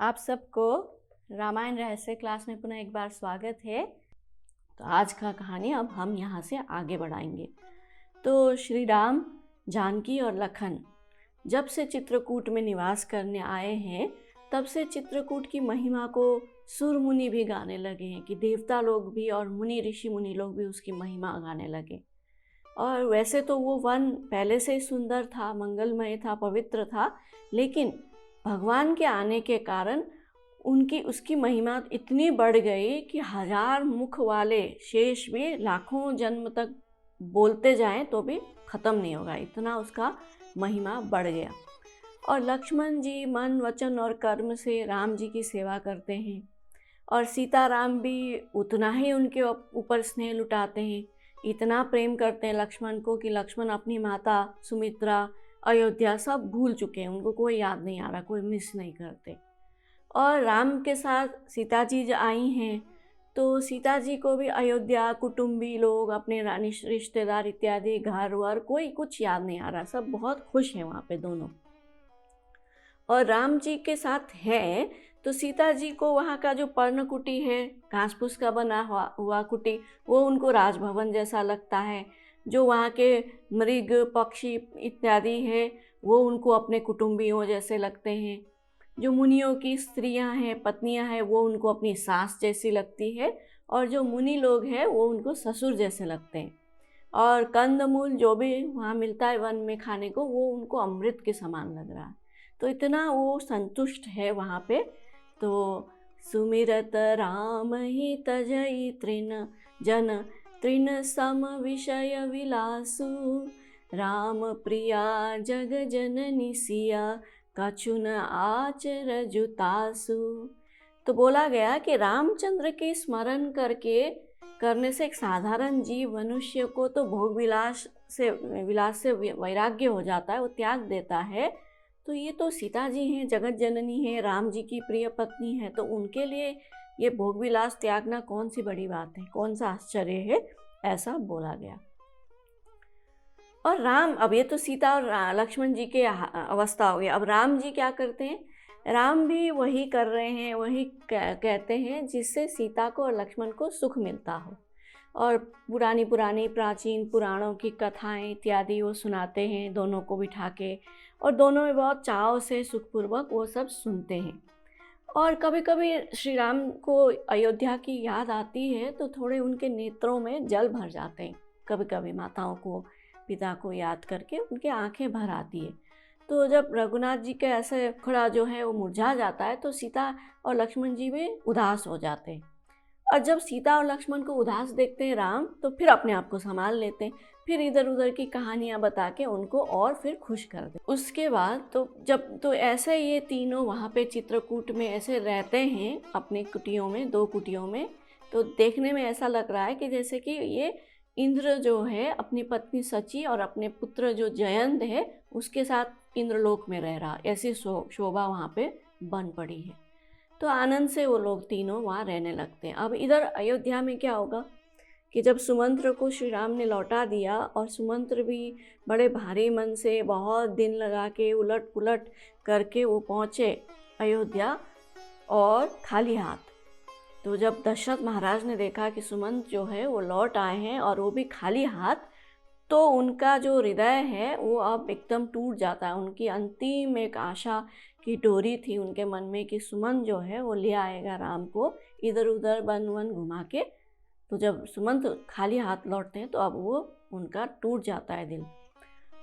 आप सबको रामायण रहस्य क्लास में पुनः एक बार स्वागत है। तो आज का कहानी अब हम यहाँ से आगे बढ़ाएंगे। तो श्री राम, जानकी और लखन जब से चित्रकूट में निवास करने आए हैं तब से चित्रकूट की महिमा को सुर मुनि भी गाने लगे हैं कि देवता लोग भी और मुनि ऋषि मुनि लोग भी उसकी महिमा गाने लगे। और वैसे तो वो वन पहले से ही सुंदर था, मंगलमय था, पवित्र था, लेकिन भगवान के आने के कारण उसकी महिमा इतनी बढ़ गई कि 1000 मुख वाले शेष भी लाखों जन्म तक बोलते जाएं तो भी ख़त्म नहीं होगा, इतना उसका महिमा बढ़ गया। और लक्ष्मण जी मन वचन और कर्म से राम जी की सेवा करते हैं और सीताराम भी उतना ही उनके ऊपर स्नेह लुटाते हैं। इतना प्रेम करते हैं लक्ष्मण को कि लक्ष्मण अपनी माता सुमित्रा, अयोध्या सब भूल चुके हैं, उनको कोई याद नहीं आ रहा, कोई मिस नहीं करते। और राम के साथ सीता जी आई हैं तो सीता जी को भी अयोध्या, कुटुंबी लोग, अपने रिश्तेदार इत्यादि, घर वर कोई कुछ याद नहीं आ रहा, सब बहुत खुश हैं वहाँ पे दोनों। और राम जी के साथ है तो सीता जी को वहाँ का जो पर्णकुटी है, घास फूस का बना हुआ कुटी, वो उनको राजभवन जैसा लगता है। जो वहाँ के मृग पक्षी इत्यादि है वो उनको अपने कुटुंबियों जैसे लगते हैं। जो मुनियों की स्त्रियाँ हैं, पत्नियाँ हैं, वो उनको अपनी सास जैसी लगती है। और जो मुनि लोग हैं वो उनको ससुर जैसे लगते हैं। और कंदमूल जो भी वहाँ मिलता है वन में खाने को, वो उनको अमृत के समान लग रहा है। तो इतना वो संतुष्ट है वहाँ पे। तो सुमिरत राम ही तजई तृण जन तृण सम विषय विलासु, राम प्रिया जग जननी सिया कछुन आचर जुतासु। तो बोला गया कि रामचंद्र के स्मरण करने से एक साधारण जीव मनुष्य को तो भोग विलास से वैराग्य हो जाता है, वो त्याग देता है। तो ये तो सीता जी हैं, जगत जननी है, राम जी की प्रिय पत्नी है, तो उनके लिए ये भोग विलास त्यागना कौन सी बड़ी बात है, कौन सा आश्चर्य है, ऐसा बोला गया। और राम, अब ये तो सीता और लक्ष्मण जी के अवस्था हो गई। अब राम जी क्या करते हैं? राम भी वही कर रहे हैं, वही कहते हैं जिससे सीता को और लक्ष्मण को सुख मिलता हो। और पुरानी प्राचीन पुराणों की कथाएं इत्यादि वो सुनाते हैं दोनों को बिठा के, और दोनों में बहुत चाव से सुखपूर्वक वो सब सुनते हैं। और कभी कभी श्री राम को अयोध्या की याद आती है तो थोड़े उनके नेत्रों में जल भर जाते हैं। कभी कभी माताओं को, पिता को याद करके उनके आंखें भर आती है। तो जब रघुनाथ जी के ऐसे खड़ा जो है वो मुरझा जाता है तो सीता और लक्ष्मण जी भी उदास हो जाते हैं। और जब सीता और लक्ष्मण को उदास देखते हैं राम, तो फिर अपने आप को संभाल लेते हैं, फिर इधर उधर की कहानियाँ बता के उनको और फिर खुश कर दे। उसके बाद तो ऐसे ये तीनों वहाँ पे चित्रकूट में ऐसे रहते हैं अपने कुटियों में, 2 कुटियों में। तो देखने में ऐसा लग रहा है कि जैसे कि ये इंद्र जो है अपनी पत्नी सची और अपने पुत्र जो जयंत है उसके साथ इंद्रलोक में रह रहा, ऐसी शोभा वहाँ पे बन पड़ी है। तो आनंद से वो लोग तीनों वहाँ रहने लगते हैं। अब इधर अयोध्या में क्या होगा कि जब सुमंत्र को श्री राम ने लौटा दिया और सुमंत्र भी बड़े भारी मन से बहुत दिन लगा के उलट पुलट करके वो पहुँचे अयोध्या और खाली हाथ। तो जब दशरथ महाराज ने देखा कि सुमंत्र जो है वो लौट आए हैं और वो भी खाली हाथ, तो उनका जो हृदय है वो अब एकदम टूट जाता है। उनकी अंतिम एक आशा की डोरी थी उनके मन में कि सुमंत जो है वो ले आएगा राम को इधर उधर वन वन घुमा के। तो जब सुमंत खाली हाथ लौटते हैं तो अब वो उनका टूट जाता है दिल,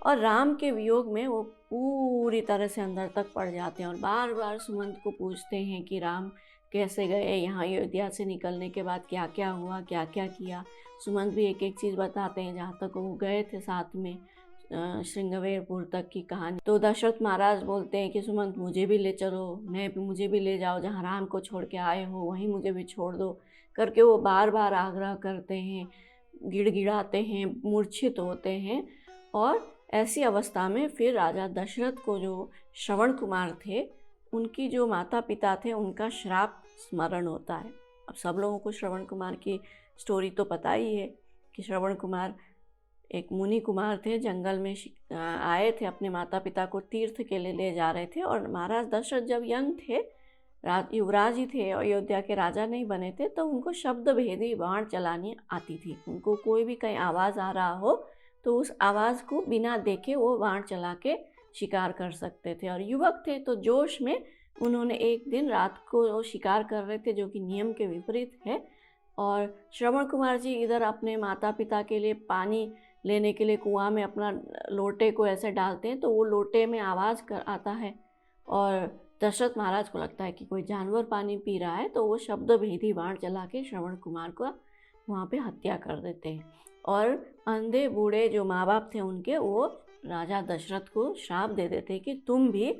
और राम के वियोग में वो पूरी तरह से अंदर तक पड़ जाते हैं और बार बार सुमंत को पूछते हैं कि राम कैसे गए, यहाँ अयोध्या से निकलने के बाद क्या क्या हुआ, क्या क्या किया। सुमंत भी एक एक चीज़ बताते हैं, जहाँ तक वो गए थे साथ में श्रृंगवेरपुर तक की कहानी। तो दशरथ महाराज बोलते हैं कि सुमंत मुझे भी ले चलो, मुझे भी ले जाओ, जहाँ राम को छोड़ के आए हो वहीं मुझे भी छोड़ दो करके वो बार बार आग्रह करते हैं, गिड़गिड़ाते हैं, मूर्छित होते हैं। और ऐसी अवस्था में फिर राजा दशरथ को, जो श्रवण कुमार थे, उनकी जो माता पिता थे, उनका श्राप स्मरण होता है। अब सब लोगों को श्रवण कुमार की स्टोरी तो पता ही है कि श्रवण कुमार एक मुनि कुमार थे, जंगल में आए थे, अपने माता पिता को तीर्थ के लिए ले जा रहे थे। और महाराज दशरथ जब यंग थे युवराज ही थे, अयोध्या के राजा नहीं बने थे, तो उनको शब्द भेदी बाण चलानी आती थी। उनको कोई भी कहीं आवाज़ आ रहा हो तो उस आवाज़ को बिना देखे वो बाण चला के शिकार कर सकते थे। और युवक थे तो जोश में उन्होंने एक दिन रात को शिकार कर रहे थे, जो कि नियम के विपरीत है। और श्रवण कुमार जी इधर अपने माता पिता के लिए पानी लेने के लिए कुआं में अपना लोटे को ऐसे डालते हैं, तो वो लोटे में आवाज़ कर आता है और दशरथ महाराज को लगता है कि कोई जानवर पानी पी रहा है, तो वो शब्द भेदी बाण चला के श्रवण कुमार को वहाँ पे हत्या कर देते हैं। और अंधे बूढ़े जो माँ बाप थे उनके, वो राजा दशरथ को श्राप दे देते कि तुम भी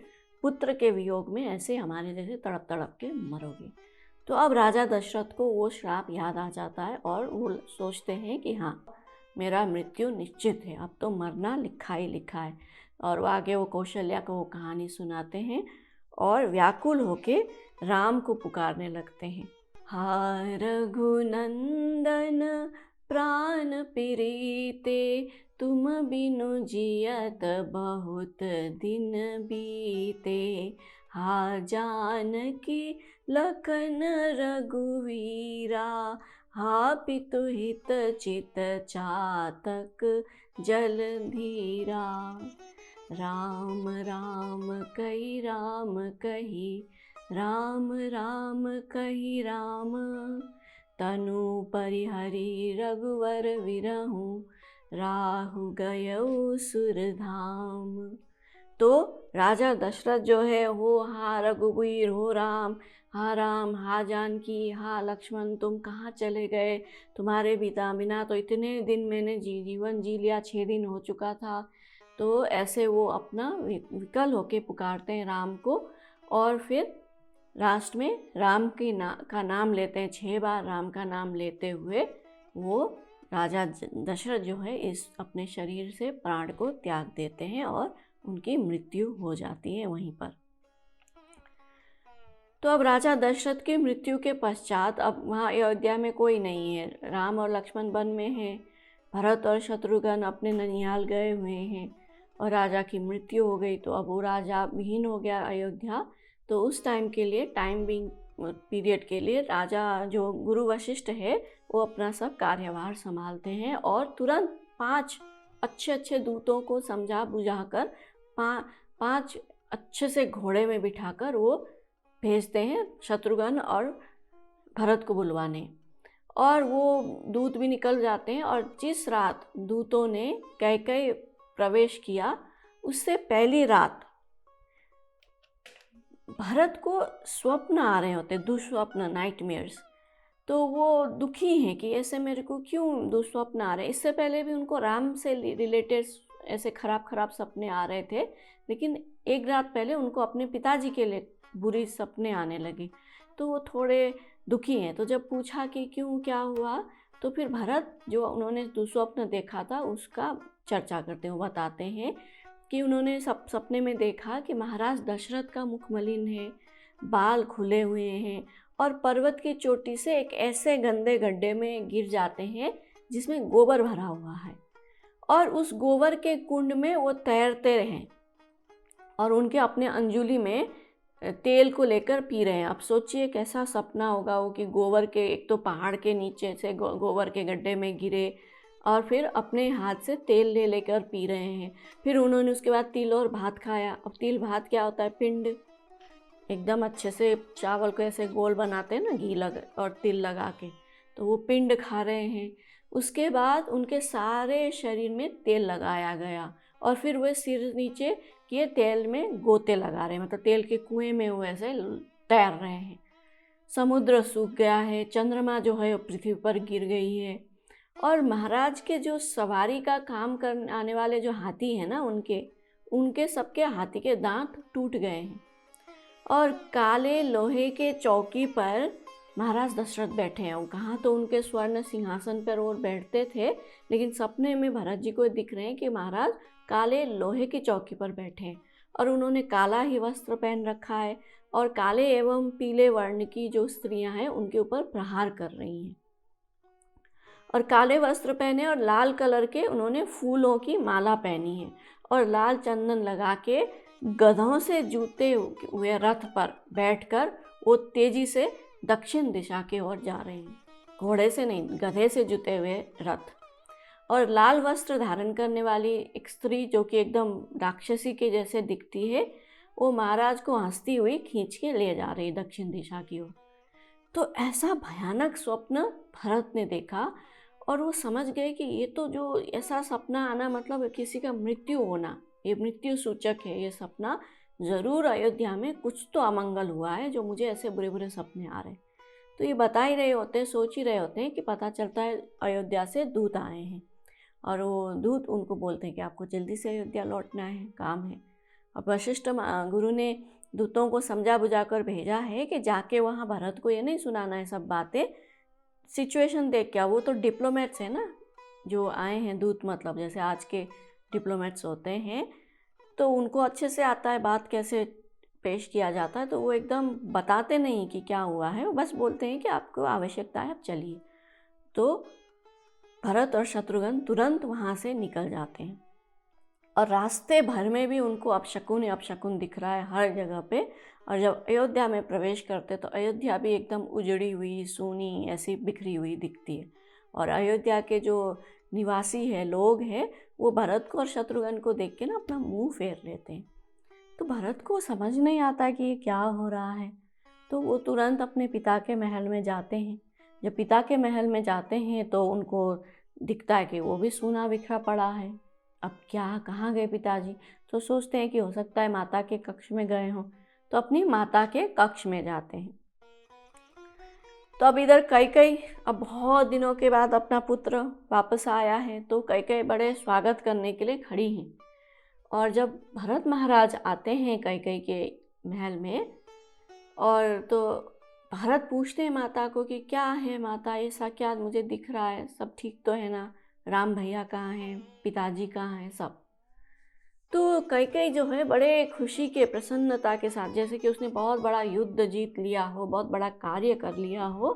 पुत्र के वियोग में ऐसे हमारे जैसे तड़प तड़प के मरोगे। तो अब राजा दशरथ को वो श्राप याद आ जाता है और वो सोचते हैं कि हाँ, मेरा मृत्यु निश्चित है, अब तो मरना लिखा ही लिखा है। और वो आगे वो कौशल्या को वो कहानी सुनाते हैं और व्याकुल होके राम को पुकारने लगते हैं। हा रघुनंदन प्राण प्रीते, तुम बिनु जियत बहुत दिन बीते। हा जानकी लखन रघुवीरा, हा पितु हित चित चातक जलधीरा। राम राम कही राम कही, राम राम कही राम। तनु परिहरि रघुवर विरहु, राहु गयउ सुरधाम। तो राजा दशरथ जो है वो हा रघुवीर हो राम, हा जानकी, हा लक्ष्मण, तुम कहाँ चले गए? तुम्हारे बिना तो इतने दिन मैंने जीवन जी लिया, 6 दिन हो चुका था। तो ऐसे वो अपना विकल होके पुकारते हैं राम को। और फिर लास्ट में राम का नाम लेते हैं, 6 बार राम का नाम लेते हुए वो राजा दशरथ जो है इस अपने शरीर से प्राण को त्याग देते हैं और उनकी मृत्यु हो जाती है वहीं पर। तो अब राजा दशरथ की मृत्यु के पश्चात अब वहाँ अयोध्या में कोई नहीं है, राम और लक्ष्मण वन में हैं, भरत और शत्रुघ्न अपने ननिहाल गए हुए हैं और राजा की मृत्यु हो गई। तो अब वो राजा विहीन हो गया अयोध्या। तो उस टाइम के लिए, टाइम बिंग पीरियड के लिए, राजा जो गुरु वशिष्ठ है वो अपना सब कार्यभार संभालते हैं और तुरंत 5 अच्छे दूतों को समझा बुझाकर 5 अच्छे से घोड़े में बिठाकर वो भेजते हैं शत्रुघ्न और भरत को बुलवाने। और वो दूत भी निकल जाते हैं और जिस रात दूतों ने कैकेयी प्रवेश किया उससे पहली रात भरत को स्वप्न आ रहे होते, दुस्वप्न, नाइटमेयर्स। तो वो दुखी हैं कि ऐसे मेरे को क्यों दुस्वप्न आ रहे हैं। इससे पहले भी उनको राम से रिलेटेड ऐसे खराब सपने आ रहे थे, लेकिन एक रात पहले उनको अपने पिताजी के लिए बुरी सपने आने लगे। तो वो थोड़े दुखी हैं। तो जब पूछा कि क्यों, क्या हुआ, तो फिर भरत जो उन्होंने दुस्वप्न देखा था उसका चर्चा करते हुए बताते हैं कि उन्होंने सपने में देखा कि महाराज दशरथ का मुख मलिन है, बाल खुले हुए हैं और पर्वत की चोटी से एक ऐसे गंदे गड्ढे में गिर जाते हैं जिसमें गोबर भरा हुआ है और उस गोबर के कुंड में वो तैरते रहे और उनके अपने अंजुली में तेल को लेकर पी रहे हैं। अब सोचिए कैसा सपना होगा वो कि गोबर के, एक तो पहाड़ के नीचे से गोबर के गड्ढे में गिरे और फिर अपने हाथ से तेल लेकर पी रहे हैं। फिर उन्होंने उसके बाद तिल और भात खाया। अब तिल भात क्या होता है? पिंड, एकदम अच्छे से चावल को ऐसे गोल बनाते हैं ना घी और तिल लगा के, तो वो पिंड खा रहे हैं। उसके बाद उनके सारे शरीर में तेल लगाया गया और फिर वे सिर नीचे किए तेल में गोते लगा रहे हैं, मतलब तेल के कुएं में वो ऐसे तैर रहे हैं। समुद्र सूख गया है, चंद्रमा जो है पृथ्वी पर गिर गई है और महाराज के जो सवारी का काम करने आने वाले जो हाथी हैं ना, उनके सबके हाथी के दांत टूट गए हैं और काले लोहे के चौकी पर महाराज दशरथ बैठे हैं। कहाँ तो उनके स्वर्ण सिंहासन पर वो बैठते थे, लेकिन सपने में भरत जी को दिख रहे हैं कि महाराज काले लोहे की चौकी पर बैठे हैं और उन्होंने काला ही वस्त्र पहन रखा है और काले एवं पीले वर्ण की जो स्त्रियां हैं उनके ऊपर प्रहार कर रही हैं और काले वस्त्र पहने और लाल कलर के उन्होंने फूलों की माला पहनी है और लाल चंदन लगा के गधों से जुते हुए रथ पर बैठकर वो तेजी से दक्षिण दिशा की ओर जा रहे हैं। घोड़े से नहीं, गधे से जुते हुए रथ, और लाल वस्त्र धारण करने वाली एक स्त्री जो कि एकदम राक्षसी के जैसे दिखती है, वो महाराज को हंसती हुई खींच के ले जा रही दक्षिण दिशा की ओर। तो ऐसा भयानक स्वप्न भरत ने देखा और वो समझ गए कि ये तो जो ऐसा सपना आना मतलब किसी का मृत्यु होना, ये मृत्यु सूचक है। ये सपना ज़रूर अयोध्या में कुछ तो अमंगल हुआ है जो मुझे ऐसे बुरे बुरे सपने आ रहे हैं। तो ये बता ही रहे होते हैं, सोच ही रहे होते हैं कि पता चलता है अयोध्या से दूत आए हैं और वो दूत उनको बोलते हैं कि आपको जल्दी से अयोध्या लौटना है, काम है। अब वशिष्ठ गुरु ने दूतों को समझा बुझा कर भेजा है कि जाके वहाँ भरत को ये नहीं सुनाना है सब बातें, सिचुएशन देख क्या, वो तो डिप्लोमेट्स हैं ना जो आए हैं, दूत मतलब जैसे आज के डिप्लोमेट्स होते हैं, तो उनको अच्छे से आता है बात कैसे पेश किया जाता है। तो वो एकदम बताते नहीं कि क्या हुआ है, वो बस बोलते हैं कि आपको आवश्यकता है, आप चलिए। तो भरत और शत्रुघ्न तुरंत वहाँ से निकल जाते हैं और रास्ते भर में भी उनको अपशकुन दिख रहा है हर जगह पे। और जब अयोध्या में प्रवेश करते तो अयोध्या भी एकदम उजड़ी हुई, सूनी, ऐसी बिखरी हुई दिखती है। और अयोध्या के जो निवासी है, लोग हैं, वो भरत को और शत्रुघ्न को देख के ना अपना मुंह फेर लेते हैं। तो भरत को समझ नहीं आता कि ये क्या हो रहा है। तो वो तुरंत अपने पिता के महल में जाते हैं। जब पिता के महल में जाते हैं तो उनको दिखता है कि वो भी सूना बिखरा पड़ा है। अब क्या, कहाँ गए पिताजी? तो सोचते हैं कि हो सकता है माता के कक्ष में गए हों, तो अपनी माता के कक्ष में जाते हैं। तो अब इधर कैकेयी अब बहुत दिनों के बाद अपना पुत्र वापस आया है, तो कैकेयी बड़े स्वागत करने के लिए खड़ी हैं। और जब भरत महाराज आते हैं कैकेयी के महल में, और तो भरत पूछते हैं माता को कि क्या है माता, ऐसा क्या मुझे दिख रहा है, सब ठीक तो है ना, राम भैया कहाँ हैं, पिताजी कहाँ हैं, सब। तो कैकेयी जो है बड़े खुशी के, प्रसन्नता के साथ, जैसे कि उसने बहुत बड़ा युद्ध जीत लिया हो, बहुत बड़ा कार्य कर लिया हो,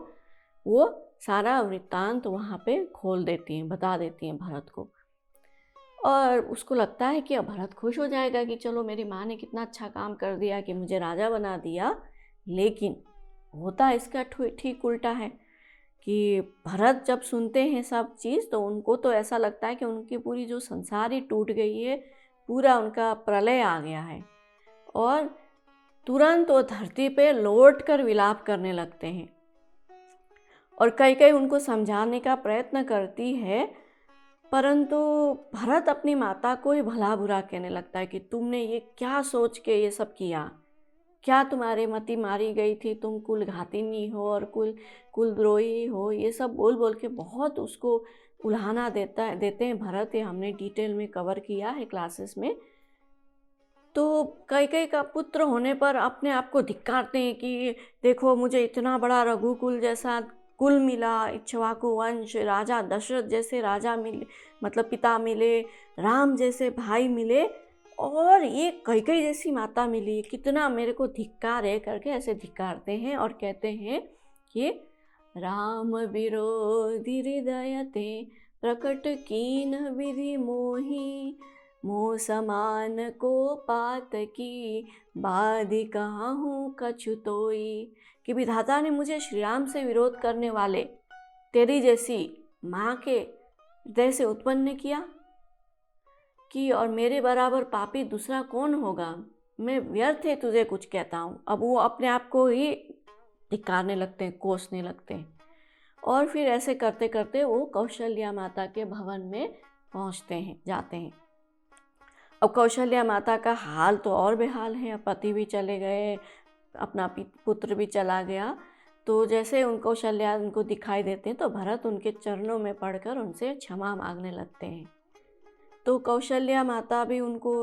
वो सारा वृत्तांत वहाँ पे खोल देती हैं, बता देती हैं भरत को। और उसको लगता है कि अब भरत खुश हो जाएगा कि चलो मेरी माँ ने कितना अच्छा काम कर दिया कि मुझे राजा बना दिया। लेकिन होता इसका ठीक उल्टा है कि भरत जब सुनते हैं सब चीज़ तो उनको तो ऐसा लगता है कि उनकी पूरी जो संसार ही टूट गई है, पूरा उनका प्रलय आ गया है, और तुरंत वो धरती पे लौट कर विलाप करने लगते हैं। और कई उनको समझाने का प्रयत्न करती है, परंतु भरत अपनी माता को ही भला बुरा कहने लगता है कि तुमने ये क्या सोच के ये सब किया, क्या तुम्हारे मति मारी गई थी, तुम कुलघातिनी हो और कुलद्रोही हो, ये सब बोल बोल के बहुत उसको उल्हाना देते हैं भरत। ये हमने डिटेल में कवर किया है क्लासेस में। तो कैकेयी का पुत्र होने पर अपने आप को धिक्कारते हैं कि देखो मुझे इतना बड़ा रघुकुल जैसा कुल मिला, इक्ष्वाकु वंश, राजा दशरथ जैसे राजा मिले, मतलब पिता मिले, राम जैसे भाई मिले, और ये कैकेयी जैसी माता मिली, कितना मेरे को धिक्कार है करके ऐसे धिक्कारते हैं और कहते हैं कि राम विरोधी हृदय ते प्रकट कीन विधि मोही, मोह समान को पात की बाधि कहूँ कछु तोई। कि विधाता ने मुझे श्री राम से विरोध करने वाले तेरी जैसी माँ के हृदय से उत्पन्न किया कि, और मेरे बराबर पापी दूसरा कौन होगा, मैं व्यर्थ है तुझे कुछ कहता हूँ। अब वो अपने आप को ही धिक्कारने लगते हैं, कोसने लगते हैं। और फिर ऐसे करते करते वो कौशल्या माता के भवन में पहुँचते हैं, जाते हैं। अब कौशल्या माता का हाल तो और बेहाल है, पति भी चले गए, अपना पुत्र भी चला गया। तो जैसे कौशल्या उनको दिखाई देते हैं तो भरत उनके चरणों में पड़कर उनसे क्षमा मांगने लगते हैं। तो कौशल्या माता भी उनको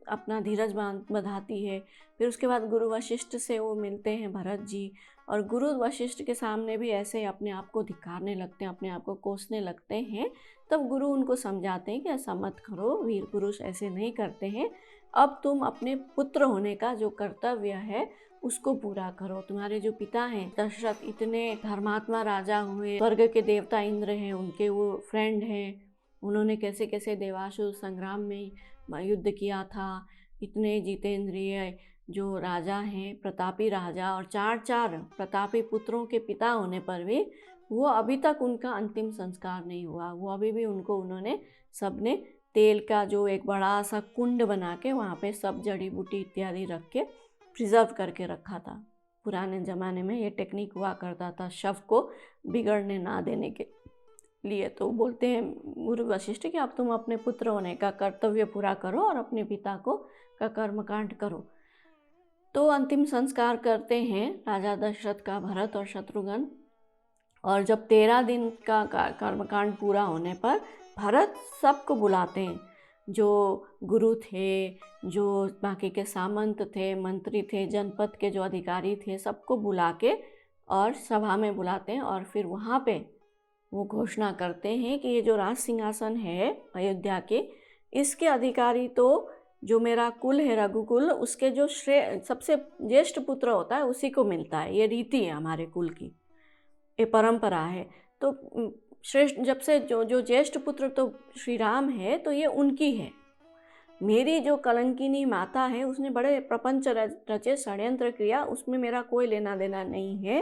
अपना धीरज बंधाती है। फिर उसके बाद गुरु वशिष्ठ से वो मिलते हैं भरत जी, और गुरु वशिष्ठ के सामने भी ऐसे अपने आप को धिक्कारने लगते हैं, अपने आप को कोसने लगते हैं। तब गुरु उनको समझाते हैं कि ऐसा मत करो, वीर पुरुष ऐसे नहीं करते हैं, अब तुम अपने पुत्र होने का जो कर्तव्य है उसको पूरा करो। तुम्हारे जो पिता हैं दशरथ इतने धर्मात्मा राजा हुए, स्वर्ग के देवता इंद्र हैं, उनके वो फ्रेंड हैं, उन्होंने कैसे कैसे देवासुर संग्राम में युद्ध किया था, इतने जितेंद्रिय जो राजा हैं, प्रतापी राजा, और 4 प्रतापी पुत्रों के पिता होने पर भी वो अभी तक उनका अंतिम संस्कार नहीं हुआ। वो अभी भी उन्होंने सबने तेल का जो एक बड़ा सा कुंड बना के वहाँ पे सब जड़ी बूटी इत्यादि रख के प्रिजर्व करके रखा था। पुराने ज़माने में ये टेक्निक हुआ करता था शव को बिगड़ने ना देने के लिए। तो बोलते हैं गुरु वशिष्ठ कि अब तुम अपने पुत्र होने का कर्तव्य पूरा करो और अपने पिता का कर्मकांड करो। तो अंतिम संस्कार करते हैं राजा दशरथ का भरत और शत्रुघ्न। और जब 13 दिन का कर्मकांड पूरा होने पर भरत सबको बुलाते हैं, जो गुरु थे, जो बाकी के सामंत थे, मंत्री थे, जनपद के जो अधिकारी थे, सबको बुला के और सभा में बुलाते हैं। और फिर वहाँ पे वो घोषणा करते हैं कि ये जो राज सिंहासन है अयोध्या के, इसके अधिकारी तो जो मेरा कुल है रघुकुल, उसके जो सबसे ज्येष्ठ पुत्र होता है उसी को मिलता है। ये रीति है हमारे कुल की, ये परंपरा है। तो श्रेष्ठ जब से जो ज्येष्ठ पुत्र तो श्री राम है, तो ये उनकी है। मेरी जो कलंकिनी माता है उसने बड़े प्रपंच रचे, षड्यंत्र किया, उसमें मेरा कोई लेना देना नहीं है,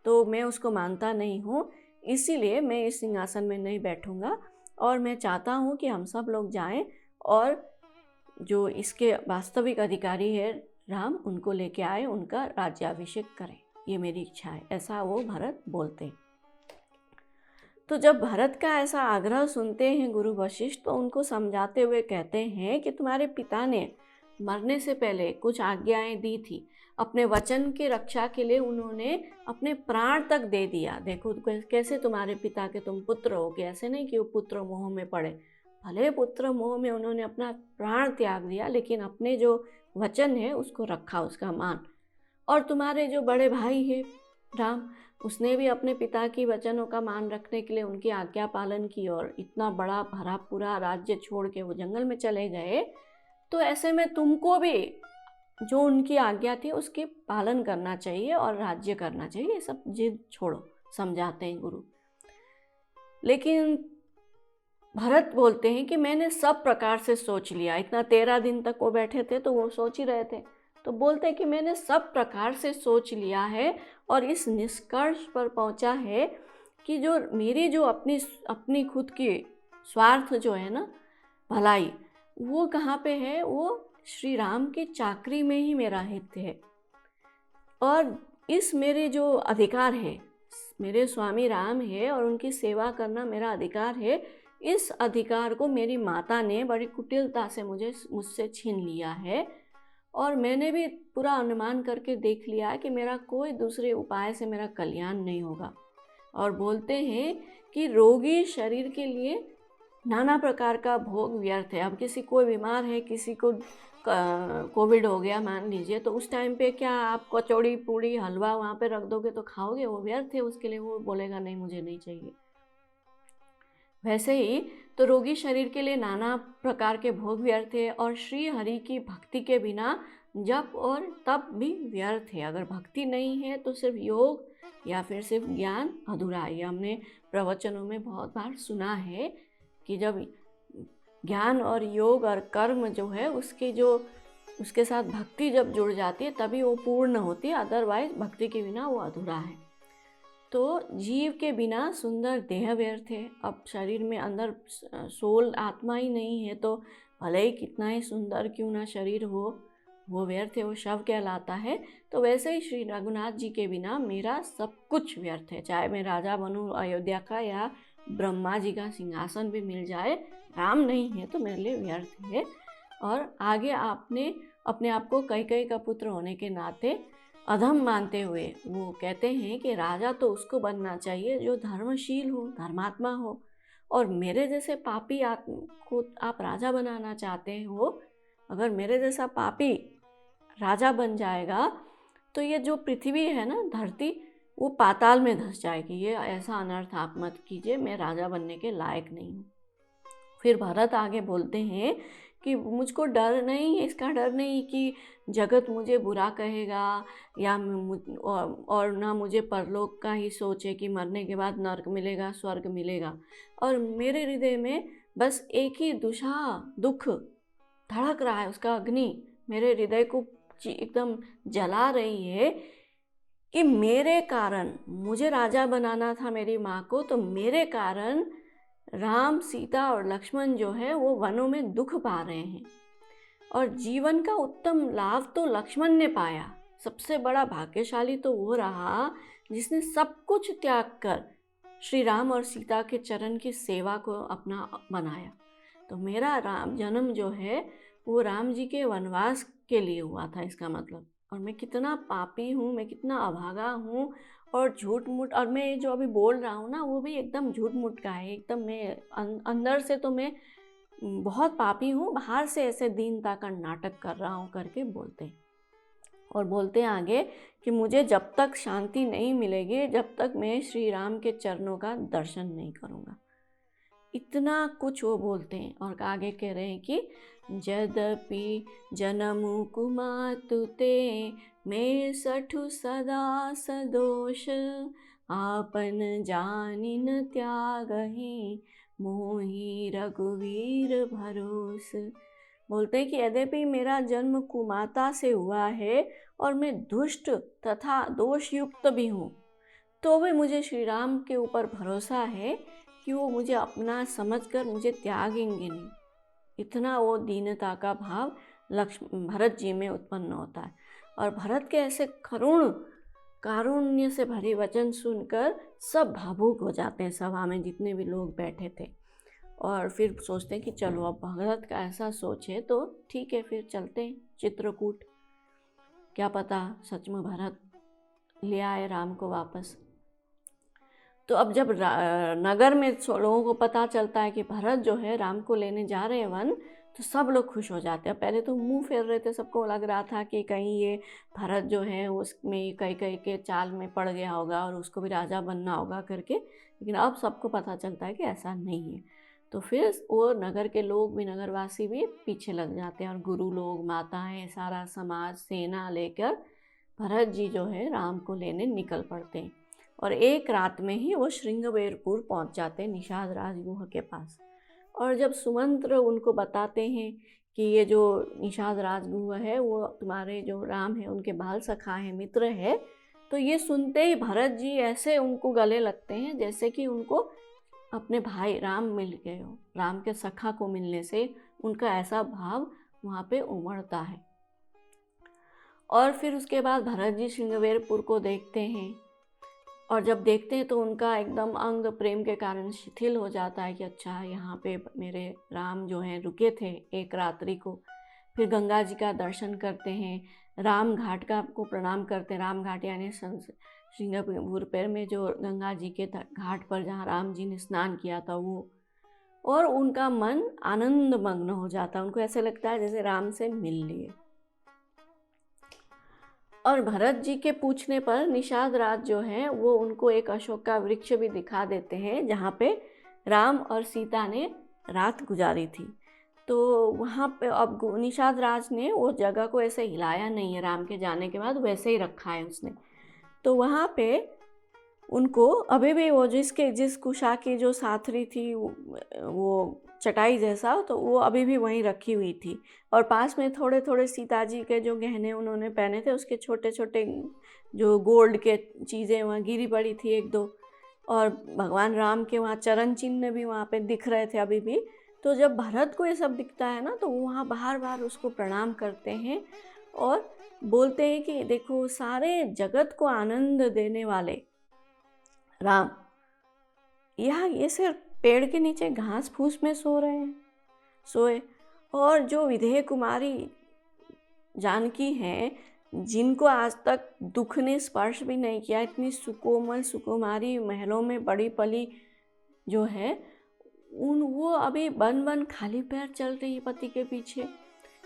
तो मैं उसको मानता नहीं हूँ। इसीलिए मैं इस सिंहासन में नहीं बैठूंगा और मैं चाहता हूँ कि हम सब लोग जाएं और जो इसके वास्तविक अधिकारी है राम, उनको लेके आए, उनका राज्याभिषेक करें, ये मेरी इच्छा है। ऐसा वो भरत बोलते हैं। तो जब भरत का ऐसा आग्रह सुनते हैं गुरु वशिष्ठ, तो उनको समझाते हुए कहते हैं कि तुम्हारे पिता ने मरने से पहले कुछ आज्ञाएं दी थी। अपने वचन की रक्षा के लिए उन्होंने अपने प्राण तक दे दिया। देखो कैसे तुम्हारे पिता के तुम पुत्र हो गए, ऐसे नहीं कि वो पुत्र मोह में पड़े। भले पुत्र मोह में उन्होंने अपना प्राण त्याग दिया, लेकिन अपने जो वचन है उसको रखा, उसका मान। और तुम्हारे जो बड़े भाई है राम, उसने भी अपने पिता की वचनों का मान रखने के लिए उनकी आज्ञा पालन की और इतना बड़ा भरा पूरा राज्य छोड़ के वो जंगल में चले गए। तो ऐसे में तुमको भी जो उनकी आज्ञा थी उसके पालन करना चाहिए और राज्य करना चाहिए। ये सब जिद छोड़ो, समझाते हैं गुरु। लेकिन भरत बोलते हैं कि मैंने सब प्रकार से सोच लिया। इतना 13 दिन तक वो बैठे थे तो वो सोच ही रहे थे। तो बोलते हैं कि मैंने सब प्रकार से सोच लिया है और इस निष्कर्ष पर पहुंचा है कि जो मेरी जो अपनी खुद की स्वार्थ जो है ना, भलाई, वो कहाँ पे है? वो श्री राम की चाकरी में ही मेरा हित है। और इस मेरे जो अधिकार है, मेरे स्वामी राम है और उनकी सेवा करना मेरा अधिकार है। इस अधिकार को मेरी माता ने बड़ी कुटिलता से मुझसे छीन लिया है। और मैंने भी पूरा अनुमान करके देख लिया है कि मेरा कोई दूसरे उपाय से मेरा कल्याण नहीं होगा। और बोलते हैं कि रोगी शरीर के लिए नाना प्रकार का भोग व्यर्थ है। अब कोई बीमार है, किसी को कोविड हो गया मान लीजिए, तो उस टाइम पे क्या आप कचौड़ी पूड़ी हलवा वहाँ पे रख दोगे तो खाओगे? वो व्यर्थ है उसके लिए, वो बोलेगा नहीं मुझे नहीं चाहिए। वैसे ही तो रोगी शरीर के लिए नाना प्रकार के भोग व्यर्थ है और श्री हरि की भक्ति के बिना जप और तप भी व्यर्थ है। अगर भक्ति नहीं है तो सिर्फ योग या फिर सिर्फ ज्ञान अधूरा है। हमने प्रवचनों में बहुत बार सुना है कि जब ज्ञान और योग और कर्म जो है उसके साथ भक्ति जब जुड़ जाती है तभी वो पूर्ण होती है, अदरवाइज भक्ति के बिना वो अधूरा है। तो जीव के बिना सुंदर देह व्यर्थ है। अब शरीर में अंदर सोल आत्मा ही नहीं है तो भले ही कितना ही सुंदर क्यों ना शरीर हो, वो व्यर्थ है, वो शव कहलाता है। तो वैसे ही श्री रघुनाथ जी के बिना मेरा सब कुछ व्यर्थ है। चाहे मैं राजा बनूं अयोध्या का या ब्रह्मा जी का सिंहासन भी मिल जाए, राम नहीं है तो मेरे लिए व्यर्थ है। और आगे आपने अपने आप को कैकेयी का पुत्र होने के नाते अधम मानते हुए वो कहते हैं कि राजा तो उसको बनना चाहिए जो धर्मशील हो, धर्मात्मा हो। और मेरे जैसे पापी को आप राजा बनाना चाहते हो। अगर मेरे जैसा पापी राजा बन जाएगा तो ये जो पृथ्वी है ना, धरती, वो पाताल में धंस जाएगी। ये ऐसा अनर्थ आप मत कीजिए, मैं राजा बनने के लायक नहीं हूँ। फिर भरत आगे बोलते हैं कि मुझको डर नहीं, इसका डर नहीं कि जगत मुझे बुरा कहेगा या और ना मुझे परलोक का ही सोच है कि मरने के बाद नर्क मिलेगा, स्वर्ग मिलेगा। और मेरे हृदय में बस एक ही दुख धड़क रहा है, उसका अग्नि मेरे हृदय को एकदम जला रही है कि मेरे कारण, मुझे राजा बनाना था मेरी माँ को, तो मेरे कारण राम, सीता और लक्ष्मण जो है वो वनों में दुख पा रहे हैं। और जीवन का उत्तम लाभ तो लक्ष्मण ने पाया। सबसे बड़ा भाग्यशाली तो वो रहा जिसने सब कुछ त्याग कर श्री राम और सीता के चरण की सेवा को अपना बनाया। तो मेरा राम जन्म जो है वो राम जी के वनवास के लिए हुआ था, इसका मतलब। और मैं कितना पापी हूँ, मैं कितना अभागा हूँ, और झूठ मूठ, और मैं जो अभी बोल रहा हूँ ना वो भी एकदम झूठ मूठ का है। एकदम मैं अंदर से तो मैं बहुत पापी हूँ, बाहर से ऐसे दीनता का नाटक कर रहा हूँ करके बोलते हैं। और बोलते हैं आगे कि मुझे जब तक शांति नहीं मिलेगी, जब तक मैं श्री राम के चरणों का दर्शन नहीं करूँगा। इतना कुछ वो बोलते हैं। और आगे कह रहे हैं कि यद्यपि जनमु कुमातु ते, मैं सठु सदा सदोष, आपन जानि न त्यागहि, मोहि रघुवीर भरोस। बोलते हैं कि यद्यपि मेरा जन्म कुमाता से हुआ है और मैं दुष्ट तथा दोषयुक्त भी हूँ, तो भी मुझे श्री राम के ऊपर भरोसा है कि वो मुझे अपना समझकर मुझे त्यागेंगे नहीं। इतना वो दीनता का भाव भरत जी में उत्पन्न होता है। और भरत के ऐसे करुण कारुण्य से भरे वचन सुनकर सब भावुक हो जाते हैं, सभा में जितने भी लोग बैठे थे। और फिर सोचते हैं कि चलो अब भरत का ऐसा सोच है तो ठीक है, फिर चलते हैं चित्रकूट। क्या पता सच में भरत ले आए राम को वापस। तो अब जब नगर में लोगों को पता चलता है कि भरत जो है राम को लेने जा रहे हैं वन, तो सब लोग खुश हो जाते हैं। पहले तो मुंह फेर रहे थे, सबको लग रहा था कि कहीं ये भरत जो है उसमें कई कई के चाल में पड़ गया होगा और उसको भी राजा बनना होगा करके। लेकिन अब सबको पता चलता है कि ऐसा नहीं है। तो फिर वो नगर के लोग भी, नगरवासी भी पीछे लग जाते हैं, और गुरु लोग, माताएं, सारा समाज, सेना लेकर भरत जी जो है राम को लेने निकल पड़ते हैं। और एक रात में ही वो श्रृंगवेरपुर पहुंच जाते हैं, निषाद राजगुह के पास। और जब सुमंत्र उनको बताते हैं कि ये जो निषाद राजगुह है वो तुम्हारे जो राम है उनके बाल सखा है, मित्र है, तो ये सुनते ही भरत जी ऐसे उनको गले लगते हैं जैसे कि उनको अपने भाई राम मिल गए हो। राम के सखा को मिलने से उनका ऐसा भाव वहाँ पे उमड़ता है। और फिर उसके बाद भरत जी श्रृंगवेरपुर को देखते हैं, और जब देखते हैं तो उनका एकदम अंग प्रेम के कारण शिथिल हो जाता है कि अच्छा यहाँ पे मेरे राम जो हैं रुके थे एक रात्रि को। फिर गंगा जी का दर्शन करते हैं, राम घाट का को प्रणाम करते हैं। राम घाट यानी श्रृंगवेरपुर में जो गंगा जी के घाट पर जहाँ राम जी ने स्नान किया था वो। और उनका मन आनंद मग्न हो जाता है, उनको ऐसे लगता है जैसे राम से मिल लिए। और भरत जी के पूछने पर निषाद राज जो है वो उनको एक अशोक का वृक्ष भी दिखा देते हैं जहाँ पे राम और सीता ने रात गुजारी थी। तो वहाँ पे अब निषाद राज ने वो जगह को ऐसे हिलाया नहीं है, राम के जाने के बाद वैसे ही रखा है उसने। तो वहाँ पे उनको अभी भी वो जिस कुशा की जो साथरी थी वो चटाई जैसा, तो वो अभी भी वहीं रखी हुई थी। और पास में थोड़े थोड़े सीता जी के जो गहने उन्होंने पहने थे उसके छोटे छोटे जो गोल्ड के चीज़ें वहाँ गिरी पड़ी थी एक दो। और भगवान राम के वहाँ चरण चिन्ह भी वहाँ पे दिख रहे थे अभी भी। तो जब भरत को ये सब दिखता है ना तो वो वहाँ बार बार उसको प्रणाम करते हैं और बोलते हैं कि देखो सारे जगत को आनंद देने वाले राम यहाँ ये सिर्फ पेड़ के नीचे घास फूस में सोए। और जो विधेय कुमारी जानकी हैं, जिनको आज तक दुख ने स्पर्श भी नहीं किया, इतनी सुकोमल सुकुमारी महलों में बड़ी पली जो है, वो अभी बन खाली पैर चल रही है पति के पीछे।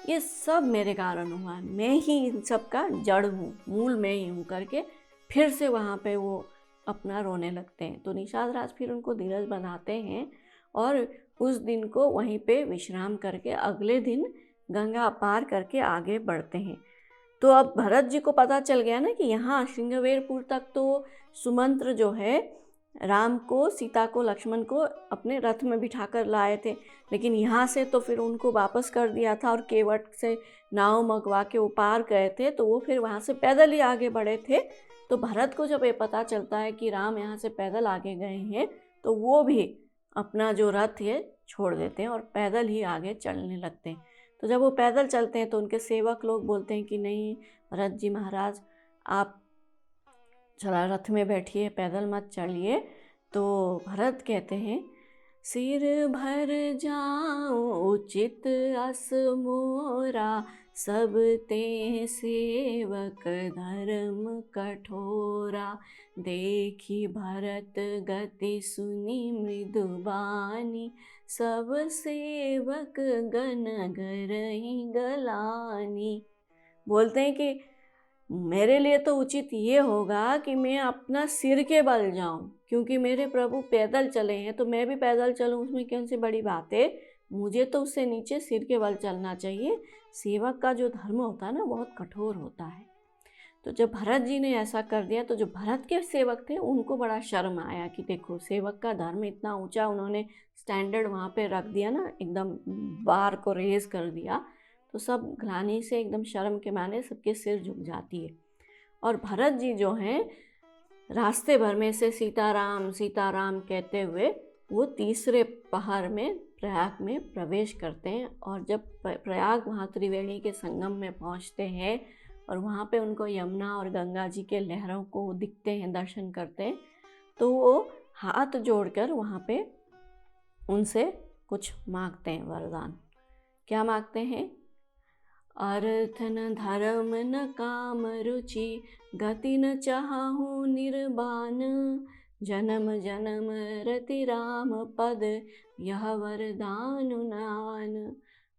ये सब मेरे कारण हुआ, मैं ही इन सब का जड़ हूँ, मूल मैं ही हूँ करके फिर से वहाँ पे वो अपना रोने लगते हैं। तो निषाद राज फिर उनको धीरज बनाते हैं और उस दिन को वहीं पे विश्राम करके अगले दिन गंगा पार करके आगे बढ़ते हैं। तो अब भरत जी को पता चल गया ना कि यहाँ श्रृंगवेरपुर तक तो सुमंत्र जो है राम को, सीता को, लक्ष्मण को अपने रथ में बिठाकर लाए थे, लेकिन यहाँ से तो फिर उनको वापस कर दिया था और केवट से नाव मंगवा के वो पार गए थे, तो वो फिर वहाँ से पैदल ही आगे बढ़े थे। तो भरत को जब ये पता चलता है कि राम यहाँ से पैदल आगे गए हैं, तो वो भी अपना जो रथ है छोड़ देते हैं और पैदल ही आगे चलने लगते हैं। तो जब वो पैदल चलते हैं तो उनके सेवक लोग बोलते हैं कि नहीं भरत जी महाराज, आप चला रथ में बैठिए, पैदल मत चलिए। तो भरत कहते हैं, सिर भर जाऊं उचित अस मोरा, सब ते सेवक धर्म कठोरा, देखी भरत गति सुनी मृदुबानी, सब सेवक गण गरही गलानी। बोलते हैं कि मेरे लिए तो उचित ये होगा कि मैं अपना सिर के बल जाऊं, क्योंकि मेरे प्रभु पैदल चले हैं तो मैं भी पैदल चलूं, उसमें कौन सी बड़ी बात है। मुझे तो उससे नीचे सिर के बल चलना चाहिए। सेवक का जो धर्म होता है ना बहुत कठोर होता है। तो जब भरत जी ने ऐसा कर दिया तो जो भरत के सेवक थे उनको बड़ा शर्म आया कि देखो सेवक का धर्म इतना ऊंचा उन्होंने स्टैंडर्ड वहाँ पे रख दिया ना, एकदम बार को रेज कर दिया। तो सब ग्लानि से एकदम शर्म के मारे सबके सिर झुक जाती है। और भरत जी जो हैं रास्ते भर में से सीताराम सीताराम कहते हुए वो तीसरे पहर में प्रयाग में प्रवेश करते हैं। और जब प्रयाग वहाँ त्रिवेणी के संगम में पहुँचते हैं और वहाँ पे उनको यमुना और गंगा जी के लहरों को दिखते हैं, दर्शन करते हैं, तो वो हाथ जोड़कर वहाँ पे उनसे कुछ मांगते हैं वरदान। क्या मांगते हैं? अर्थ न धर्म न काम रुचि, गति न चाहूँ निर्बान, जन्म जन्म रति राम पद, यह वरदान नान।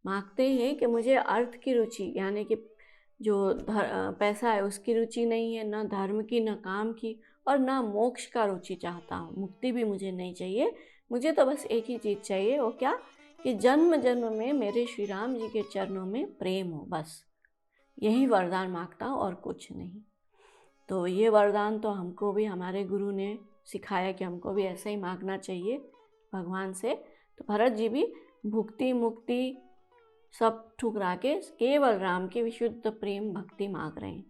मांगते हैं कि मुझे अर्थ की रुचि यानी कि जो पैसा है उसकी रुचि नहीं है, न धर्म की न काम की, और ना मोक्ष का रुचि चाहता हूँ, मुक्ति भी मुझे नहीं चाहिए। मुझे तो बस एक ही चीज़ चाहिए, वो क्या कि जन्म जन्म में मेरे श्री राम जी के चरणों में प्रेम हो, बस यही वरदान मांगता हूँ और कुछ नहीं। तो ये वरदान तो हमको भी हमारे गुरु ने सिखाया कि हमको भी ऐसा ही मांगना चाहिए भगवान से। तो भरत जी भी भुक्ति मुक्ति सब ठुकरा के केवल राम की विशुद्ध प्रेम भक्ति मांग रहे हैं।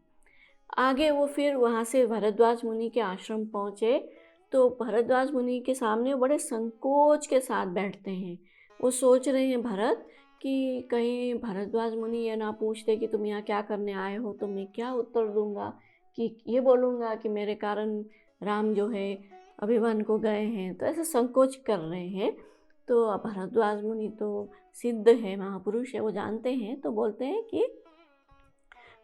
आगे वो फिर वहाँ से भरद्वाज मुनि के आश्रम पहुँचे। तो भरद्वाज मुनि के सामने बड़े संकोच के साथ बैठते हैं। वो सोच रहे हैं भरत कि कहीं भरद्वाज मुनि ये ना पूछते कि तुम यहाँ क्या करने आए हो, तो मैं क्या उत्तर दूंगा, कि ये बोलूँगा कि मेरे कारण राम जो है अभिमन्यु को गए हैं, तो ऐसे संकोच कर रहे हैं। तो भरद्वाज मुनि तो सिद्ध है, महापुरुष है, वो जानते हैं। तो बोलते हैं कि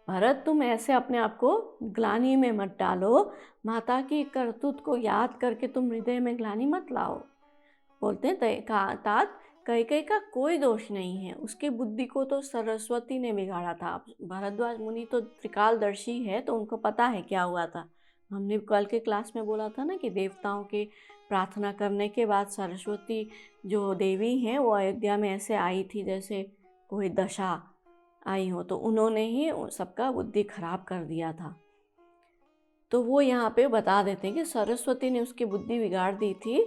भरत तुम ऐसे अपने आप को ग्लानि में मत डालो, माता की करतूत को याद करके तुम हृदय में ग्लानि मत लाओ। बोलते हैं तात कैकेयी का कोई दोष नहीं है, उसकी बुद्धि को तो सरस्वती ने बिगाड़ा था। भरद्वाज मुनि तो त्रिकालदर्शी है, तो उनको पता है क्या हुआ था। हमने कल के क्लास में बोला था ना कि देवताओं के प्रार्थना करने के बाद सरस्वती जो देवी हैं वो अयोध्या में ऐसे आई थी जैसे कोई दशा आई हो, तो उन्होंने ही सबका बुद्धि खराब कर दिया था। तो वो यहाँ पे बता देते हैं कि सरस्वती ने उसकी बुद्धि बिगाड़ दी थी।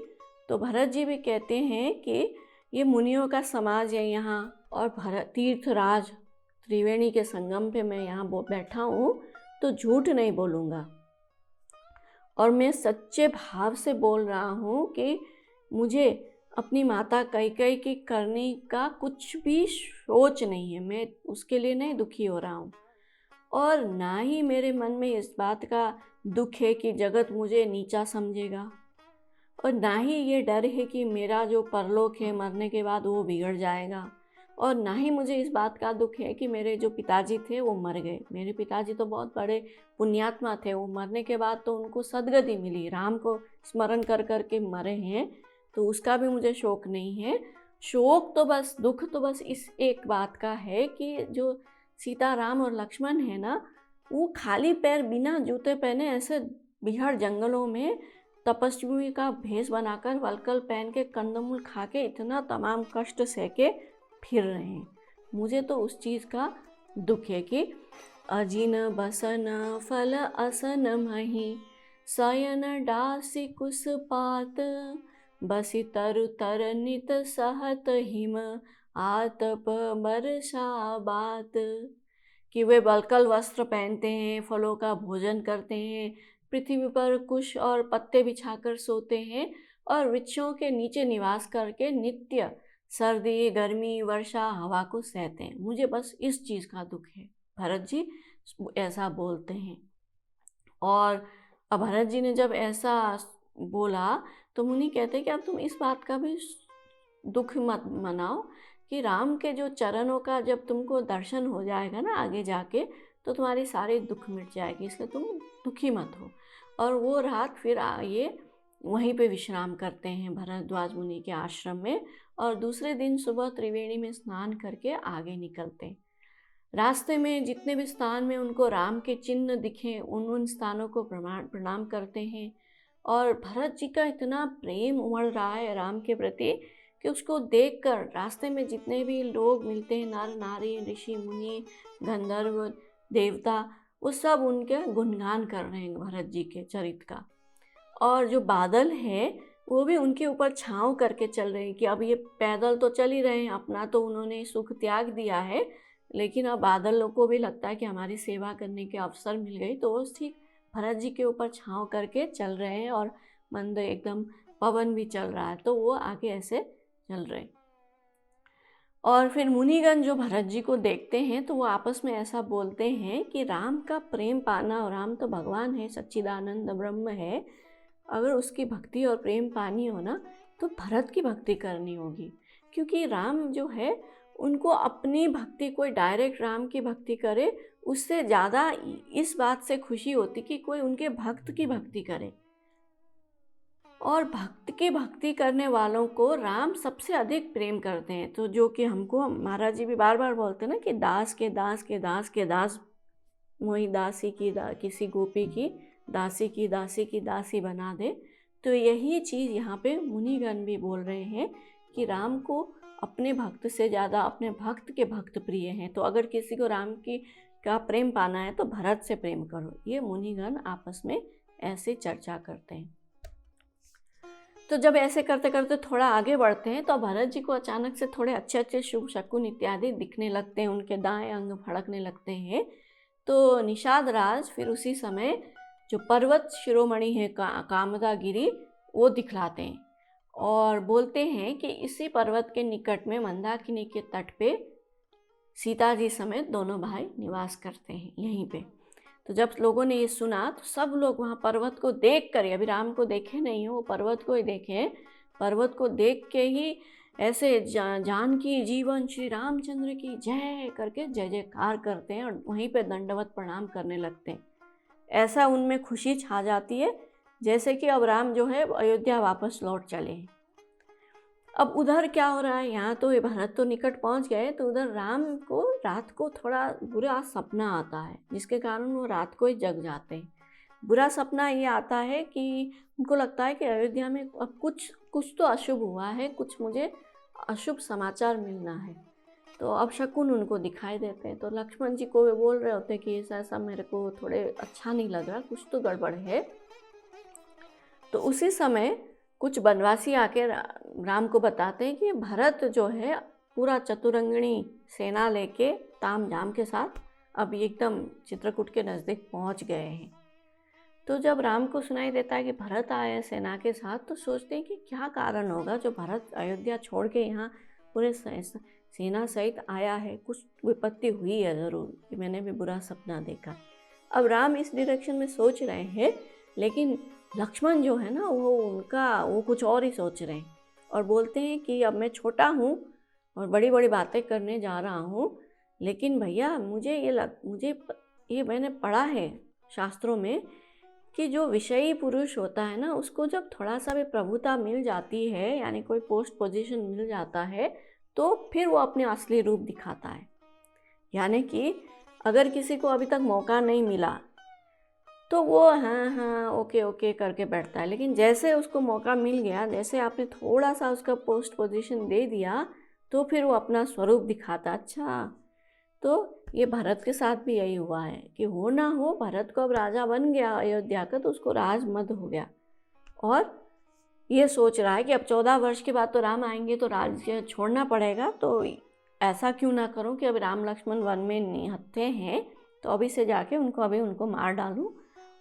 तो भरत जी भी कहते हैं कि ये मुनियों का समाज है यहाँ, और तीर्थराज त्रिवेणी के संगम पे मैं यहाँ बैठा हूँ, तो झूठ नहीं बोलूँगा और मैं सच्चे भाव से बोल रहा हूँ कि मुझे अपनी माता कैकेयी की करने का कुछ भी सोच नहीं है, मैं उसके लिए नहीं दुखी हो रहा हूँ, और ना ही मेरे मन में इस बात का दुख है कि जगत मुझे नीचा समझेगा, और ना ही ये डर है कि मेरा जो परलोक है मरने के बाद वो बिगड़ जाएगा, और ना ही मुझे इस बात का दुख है कि मेरे जो पिताजी थे वो मर गए। मेरे पिताजी तो बहुत बड़े पुण्यात्मा थे, वो मरने के बाद तो उनको सद्गति मिली, राम को स्मरण कर कर के मरे हैं, तो उसका भी मुझे शोक नहीं है। शोक तो बस, दुख तो बस इस एक बात का है कि जो सीता राम और लक्ष्मण है ना, वो खाली पैर बिना जूते पहने ऐसे बिहार जंगलों में तपस्वी का भेष बनाकर वलकल पहन के कंदमूल खा के इतना तमाम कष्ट सह के फिर रहे हैं। मुझे तो उस चीज़ का दुख है कि अजिन बसन फल असन मही, शयन डासी कुस पात, बसी तरु तर नित सहत हिम, आतप बरसा बात। कि वे बलकल वस्त्र पहनते हैं, फलों का भोजन करते हैं, पृथ्वी पर कुश और पत्ते बिछाकर सोते हैं और वृक्षों के नीचे निवास करके नित्य सर्दी, गर्मी, वर्षा, हवा को सहते हैं। मुझे बस इस चीज़ का दुख है। भरत जी ऐसा बोलते हैं। और अब भरत जी ने जब ऐसा बोला तो मुनि कहते हैं कि अब तुम इस बात का भी दुख मत मनाओ कि राम के जो चरणों का जब तुमको दर्शन हो जाएगा ना आगे जाके, तो तुम्हारी सारी दुख मिट जाएगी, इसलिए तुम दुखी मत हो। और वो रात फिर ये वहीं पे विश्राम करते हैं भरद्वाज मुनि के आश्रम में, और दूसरे दिन सुबह त्रिवेणी में स्नान करके आगे निकलते हैं। रास्ते में जितने भी स्थान में उनको राम के चिन्ह दिखे उन स्थानों को प्रणाम करते हैं। और भरत जी का इतना प्रेम उमड़ रहा है राम के प्रति कि उसको देखकर रास्ते में जितने भी लोग मिलते हैं, नर नारी, ऋषि मुनि, गंधर्व, देवता, वो सब उनके गुणगान कर रहे हैं भरत जी के चरित्र का। और जो बादल है वो भी उनके ऊपर छाँव करके चल रहे हैं कि अब ये पैदल तो चल ही रहे हैं, अपना तो उन्होंने सुख त्याग दिया है, लेकिन अब बादलों को भी लगता है कि हमारी सेवा करने के अवसर मिल गई, तो वो ठीक भरत जी के ऊपर छाँव करके चल रहे हैं और मंद एकदम पवन भी चल रहा है, तो वो आगे ऐसे चल रहे। और फिर मुनिगण जो भरत जी को देखते हैं तो वो आपस में ऐसा बोलते हैं कि राम का प्रेम पाना, और राम तो भगवान है, सच्चिदानंद ब्रह्म है, अगर उसकी भक्ति और प्रेम पानी हो ना तो भरत की भक्ति करनी होगी। क्योंकि राम जो है उनको अपनी भक्ति, कोई डायरेक्ट राम की भक्ति करे उससे ज़्यादा इस बात से खुशी होती कि कोई उनके भक्त की भक्ति करे। और भक्त की भक्ति करने वालों को राम सबसे अधिक प्रेम करते हैं। तो जो कि हमको महाराज जी भी बार बार बोलते हैं ना कि दास के दास के दास के दास, मोहि दासी की किसी गोपी की दासी की दासी की दासी बना दे। तो यही चीज़ यहाँ पे मुनिगण भी बोल रहे हैं कि राम को अपने भक्त से ज़्यादा अपने भक्त के भक्त प्रिय हैं। तो अगर किसी को राम का प्रेम पाना है तो भरत से प्रेम करो। ये मुनिगण आपस में ऐसे चर्चा करते हैं। तो जब ऐसे करते करते थोड़ा आगे बढ़ते हैं तो भरत जी को अचानक से थोड़े अच्छे अच्छे शुभ शकुन इत्यादि दिखने लगते हैं, उनके दाएं अंग फड़कने लगते हैं। तो निषाद राज फिर उसी समय जो पर्वत शिरोमणि है कामदागिरी, वो दिखलाते हैं और बोलते हैं कि इसी पर्वत के निकट में मंदाकिनी के तट पे सीता जी समेत दोनों भाई निवास करते हैं यहीं पे। तो जब लोगों ने ये सुना तो सब लोग वहाँ पर्वत को देख कर, अभी राम को देखे नहीं हो, वो पर्वत को ही देखे, पर्वत को देख के ही ऐसे जानकी जीवन श्री रामचंद्र की जय करके जय जयकार करते हैं और वहीं पे दंडवत प्रणाम करने लगते हैं। ऐसा उनमें खुशी छा जाती है जैसे कि अब राम जो है अयोध्या वापस लौट चले हैं। अब उधर क्या हो रहा है, यहाँ तो ये भरत तो निकट पहुँच गए, तो उधर राम को रात को थोड़ा बुरा सपना आता है, जिसके कारण वो रात को ही जग जाते हैं। बुरा सपना ये आता है कि उनको लगता है कि अयोध्या में अब कुछ तो अशुभ हुआ है, कुछ मुझे अशुभ समाचार मिलना है। तो अब शकुन उनको दिखाई देते हैं। तो लक्ष्मण जी को वे बोल रहे होते हैं कि ऐसा मेरे को थोड़े अच्छा नहीं लग रहा, कुछ तो गड़बड़ है। तो उसी समय कुछ बनवासी आके राम को बताते हैं कि भरत जो है पूरा चतुरंगिणी सेना लेके ताम झाम के साथ अब एकदम चित्रकूट के नज़दीक पहुंच गए हैं। तो जब राम को सुनाई देता है कि भरत आए हैं सेना के साथ, तो सोचते हैं कि क्या कारण होगा जो भरत अयोध्या छोड़ के यहाँ पूरे सेना सहित आया है, कुछ विपत्ति हुई है ज़रूर, कि मैंने भी बुरा सपना देखा। अब राम इस डायरेक्शन में सोच रहे हैं, लेकिन लक्ष्मण जो है ना वो कुछ और ही सोच रहे हैं और बोलते हैं कि अब मैं छोटा हूँ और बड़ी बड़ी बातें करने जा रहा हूँ, लेकिन भैया मुझे ये मैंने पढ़ा है शास्त्रों में कि जो विषयी पुरुष होता है ना, उसको जब थोड़ा सा भी प्रभुता मिल जाती है, यानी कोई पोस्ट पोजीशन मिल जाता है, तो फिर वो अपने असली रूप दिखाता है। यानी कि अगर किसी को अभी तक मौका नहीं मिला तो वो हाँ ओके करके बैठता है, लेकिन जैसे उसको मौका मिल गया, जैसे आपने थोड़ा सा उसका पोस्ट पोजीशन दे दिया, तो फिर वो अपना स्वरूप दिखाता। अच्छा तो ये भरत के साथ भी यही हुआ है कि हो ना हो भरत को अब राजा बन गया अयोध्या का, तो उसको राजमद हो गया और ये सोच रहा है कि अब 14 वर्ष के बाद तो राम आएंगे तो राज्य छोड़ना पड़ेगा, तो ऐसा क्यों ना करूं कि अब राम लक्ष्मण वन में निहत्थे हैं तो अभी से जाके उनको मार डालूं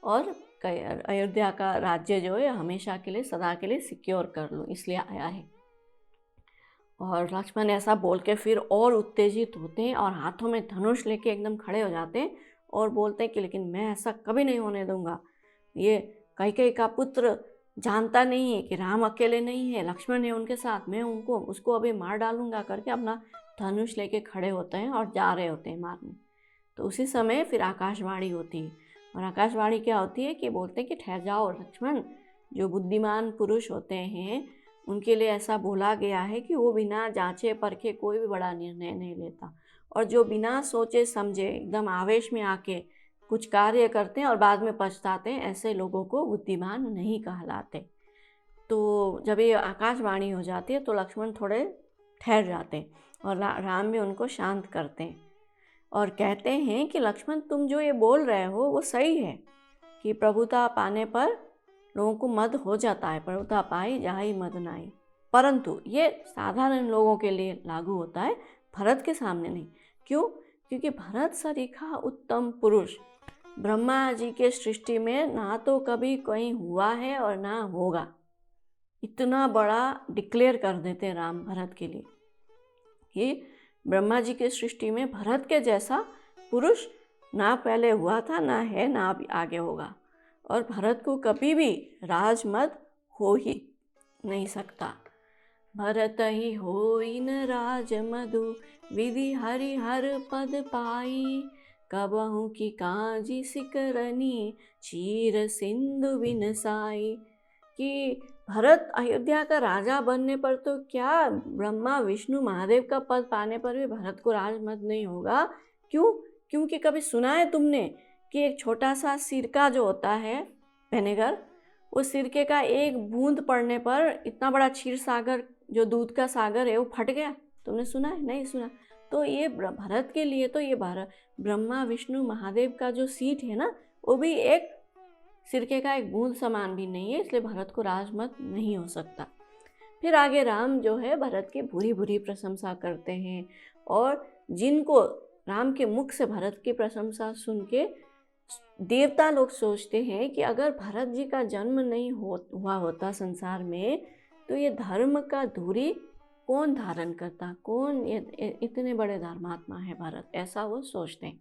और अयोध्या का राज्य जो है हमेशा के लिए सदा के लिए सिक्योर कर लूं, इसलिए आया है। और लक्ष्मण ऐसा बोल के फिर और उत्तेजित होते हैं और हाथों में धनुष लेके एकदम खड़े हो जाते हैं और बोलते हैं कि लेकिन मैं ऐसा कभी नहीं होने दूंगा। ये कैकेयी का पुत्र जानता नहीं है कि राम अकेले नहीं है, लक्ष्मण है उनके साथ, मैं उसको अभी मार डालूंगा करके अपना धनुष लेके खड़े होते हैं और जा रहे होते हैं मारने। तो उसी समय फिर आकाशवाणी होती है और आकाशवाणी क्या होती है कि बोलते हैं कि ठहर जाओ लक्ष्मण, जो बुद्धिमान पुरुष होते हैं उनके लिए ऐसा बोला गया है कि वो बिना जांचे परखे कोई भी बड़ा निर्णय नहीं लेता, और जो बिना सोचे समझे एकदम आवेश में आके कुछ कार्य करते हैं और बाद में पछताते हैं, ऐसे लोगों को बुद्धिमान नहीं कहलाते। तो जब ये आकाशवाणी हो जाती है तो लक्ष्मण थोड़े ठहर जाते हैं और राम भी उनको शांत करते हैं और कहते हैं कि लक्ष्मण तुम जो ये बोल रहे हो वो सही है कि प्रभुता पाने पर लोगों को मद हो जाता है, प्रभुता पाई जाहि मद नाई, परंतु ये साधारण लोगों के लिए लागू होता है, भरत के सामने नहीं। क्यों? क्योंकि भरत सरीखा उत्तम पुरुष ब्रह्मा जी के सृष्टि में ना तो कभी कहीं हुआ है और ना होगा। इतना बड़ा डिक्लेयर कर देते राम भरत के लिए कि ब्रह्मा जी के सृष्टि में भरत के जैसा पुरुष ना पहले हुआ था, ना है, ना भी आगे होगा, और भरत को कभी भी राजमद हो ही नहीं सकता। भरत ही होई न राजमधु विधि हरि हर पद पाई, कबहु की काजी सिकरनी चीर सिंधु बिनसाई। कि भरत अयोध्या का राजा बनने पर तो क्या, ब्रह्मा विष्णु महादेव का पद पाने पर भी भरत को राजमद नहीं होगा। क्यों? क्योंकि कभी सुना है तुमने कि एक छोटा सा सिरका जो होता है विनेगर, उस सिरके का एक बूंद पड़ने पर इतना बड़ा क्षीर सागर जो दूध का सागर है वो फट गया? तुमने सुना है? नहीं सुना। तो ये भरत के लिए तो ये ब्रह्मा विष्णु महादेव का जो सीट है ना, वो भी एक सिरके का एक बूंद समान भी नहीं है, इसलिए भरत को राजमद नहीं हो सकता। फिर आगे राम जो है भरत की बुरी बुरी प्रशंसा करते हैं, और जिनको राम के मुख से भरत की प्रशंसा सुन के देवता लोग सोचते हैं कि अगर भरत जी का जन्म नहीं हुआ होता संसार में तो ये धर्म का धुरी कौन धारण करता, कौन इतने बड़े धर्मात्मा है भरत, ऐसा वो सोचते हैं।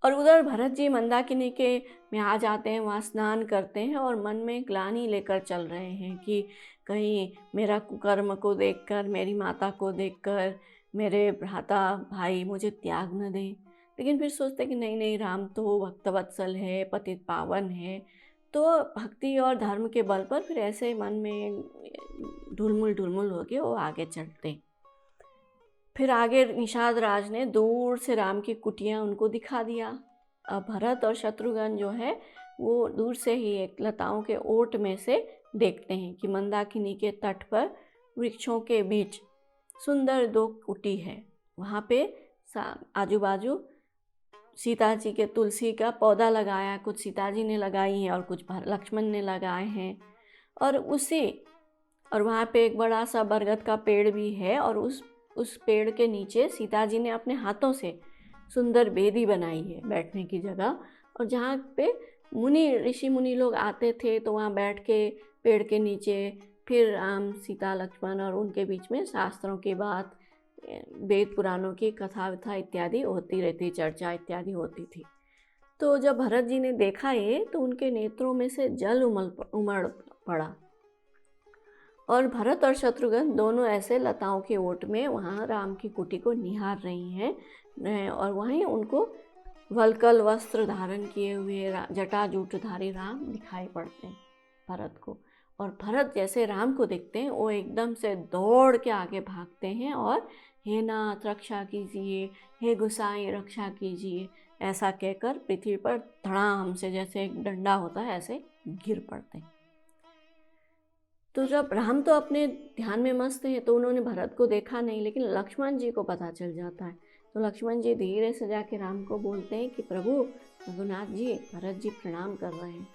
और उधर भरत जी मंदाकिनी के में आ जाते हैं, वहाँ स्नान करते हैं और मन में ग्लानि लेकर चल रहे हैं कि कहीं मेरा कुकर्म को देखकर, मेरी माता को देखकर मेरे भ्राता भाई मुझे त्याग न दें। लेकिन फिर सोचते कि नहीं नहीं, राम तो भक्तवत्सल है, पतित पावन है, तो भक्ति और धर्म के बल पर फिर ऐसे मन में ढुलमुल होके वो आगे चलते। फिर आगे निषाद राज ने दूर से राम की कुटिया उनको दिखा दिया। अब भरत और शत्रुघ्न जो है वो दूर से ही एक लताओं के ओट में से देखते हैं कि मंदाकिनी के तट पर वृक्षों के बीच सुंदर 2 कुटी है। वहाँ पे आजू बाजू सीता जी के तुलसी का पौधा लगाया, कुछ सीता जी ने लगाई हैं और कुछ लक्ष्मण ने लगाए हैं। और वहाँ पे एक बड़ा सा बरगद का पेड़ भी है, और उस पेड़ के नीचे सीता जी ने अपने हाथों से सुंदर बेदी बनाई है बैठने की जगह, और जहाँ पे ऋषि मुनि लोग आते थे तो वहाँ बैठ के पेड़ के नीचे फिर राम सीता लक्ष्मण और उनके बीच में शास्त्रों की बात, वेद पुराणों की कथा व्यथा इत्यादि होती रहती, चर्चा इत्यादि होती थी। तो जब भरत जी ने देखा ये तो उनके नेत्रों में से जल उमड़ पड़ा, और भरत और शत्रुघ्न दोनों ऐसे लताओं के ओट में वहाँ राम की कुटी को निहार रही हैं, और वहीं उनको वल्कल वस्त्र धारण किए हुए जटाजूटधारी राम दिखाई पड़ते हैं भरत को। और भरत जैसे राम को देखते हैं वो एकदम से दौड़ के आगे भागते हैं और हे नाथ रक्षा कीजिए, हे गुसाई रक्षा कीजिए, ऐसा कहकर पृथ्वी पर धड़ाम से जैसे एक डंडा होता है ऐसे गिर पड़ते हैं। तो जब राम तो अपने ध्यान में मस्त हैं तो उन्होंने भरत को देखा नहीं, लेकिन लक्ष्मण जी को पता चल जाता है तो लक्ष्मण जी धीरे से जाके राम को बोलते हैं कि प्रभु रघुनाथ जी, भरत जी प्रणाम कर रहे हैं।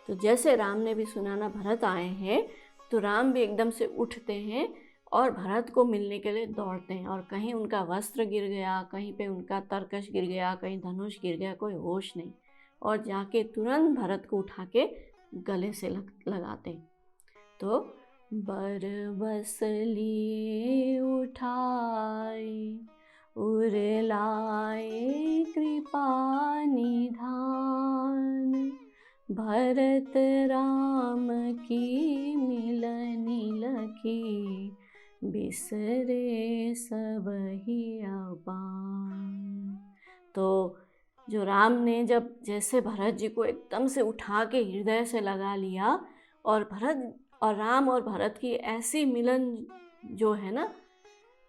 तो जैसे राम ने भी सुना ना भरत आए हैं, तो राम भी एकदम से उठते हैं और भरत को मिलने के लिए दौड़ते हैं। और कहीं उनका वस्त्र गिर गया, कहीं पे उनका तरकश गिर गया, कहीं धनुष गिर गया, कोई होश नहीं। और जाके तुरंत भरत को उठा के गले से लगाते हैं। तो बरबस लिए उठाए उरलाए कृपा निधान, भरत राम की मिलनी लखी, बिसरे सबहि अपान। तो जो राम ने जब जैसे भरत जी को एकदम से उठा के हृदय से लगा लिया, और राम और भरत की ऐसी मिलन जो है ना,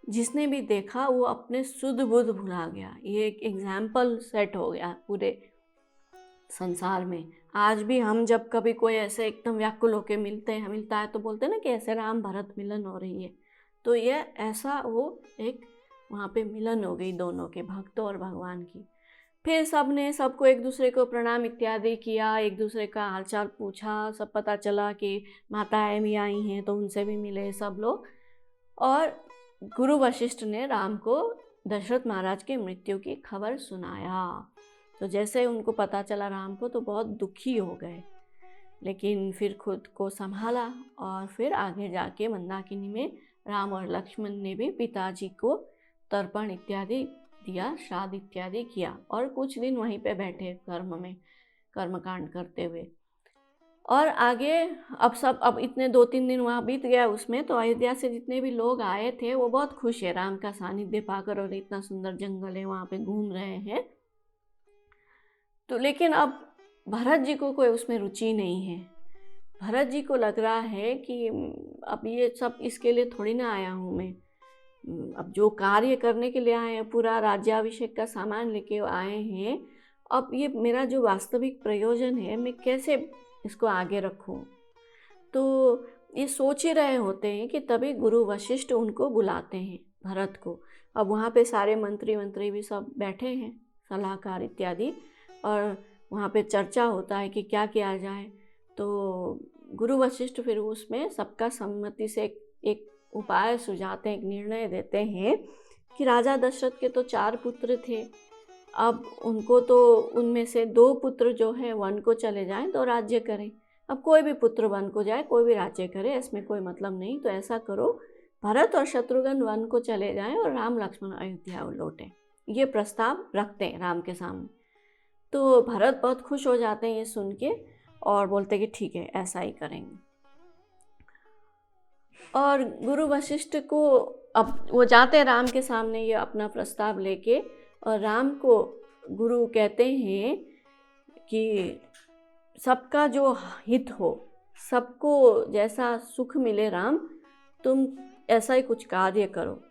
जिसने भी देखा वो अपने सुध बुध भुला गया। ये एक एग्जाम्पल सेट हो गया पूरे संसार में। आज भी हम जब कभी कोई ऐसे एकदम व्याकुल होके मिलता है तो बोलते हैं ना कि ऐसे राम भरत मिलन हो रही है। तो ये ऐसा वो एक वहाँ पे मिलन हो गई दोनों के, भक्तों और भगवान की। फिर सबको एक दूसरे को प्रणाम इत्यादि किया, एक दूसरे का हालचाल पूछा, सब पता चला कि माताएं भी आई हैं तो उनसे भी मिले सब लोग। और गुरु वशिष्ठ ने राम को दशरथ महाराज की मृत्यु की खबर सुनाया। तो जैसे उनको पता चला राम को, तो बहुत दुखी हो गए, लेकिन फिर खुद को संभाला और फिर आगे जाके मंदाकिनी में राम और लक्ष्मण ने भी पिताजी को तर्पण इत्यादि दिया, श्राद्ध इत्यादि किया, और कुछ दिन वहीं पे बैठे कर्मकांड करते हुए। और आगे अब इतने 2-3 दिन वहाँ बीत गया उसमें, तो अयोध्या से जितने भी लोग आए थे वो बहुत खुश है राम का सानिध्य पाकर, और इतना सुंदर जंगल है, वहाँ पे घूम रहे हैं। तो लेकिन अब भरत जी को कोई उसमें रुचि नहीं है। भरत जी को लग रहा है कि अब ये सब इसके लिए थोड़ी ना आया हूँ मैं, अब जो कार्य करने के लिए आए हैं, पूरा राज्याभिषेक का सामान लेके आए हैं, अब ये मेरा जो वास्तविक प्रयोजन है मैं कैसे इसको आगे रखूं। तो ये सोच ही रहे होते हैं कि तभी गुरु वशिष्ठ उनको बुलाते हैं भरत को। अब वहाँ पे सारे मंत्री भी सब बैठे हैं, सलाहकार इत्यादि, और वहाँ पे चर्चा होता है कि क्या किया जाए। तो गुरु वशिष्ठ फिर उसमें सबका सम्मति से एक उपाय सुझाते हैं, एक निर्णय देते हैं कि राजा दशरथ के तो 4 पुत्र थे, अब उनको तो उनमें से 2 पुत्र जो हैं वन को चले जाएं तो राज्य करें। अब कोई भी पुत्र वन को जाए, कोई भी राज्य करे, इसमें कोई मतलब नहीं। तो ऐसा करो, भरत और शत्रुघ्न वन को चले जाएं और राम लक्ष्मण अयोध्या लौटें। ये प्रस्ताव रखते हैं राम के सामने। तो भरत बहुत खुश हो जाते हैं ये सुन के, और बोलते कि ठीक है, ऐसा ही करेंगे। और गुरु वशिष्ठ को अब वो जाते हैं राम के सामने ये अपना प्रस्ताव लेके, और राम को गुरु कहते हैं कि सबका जो हित हो, सबको जैसा सुख मिले, राम तुम ऐसा ही कुछ कार्य करो।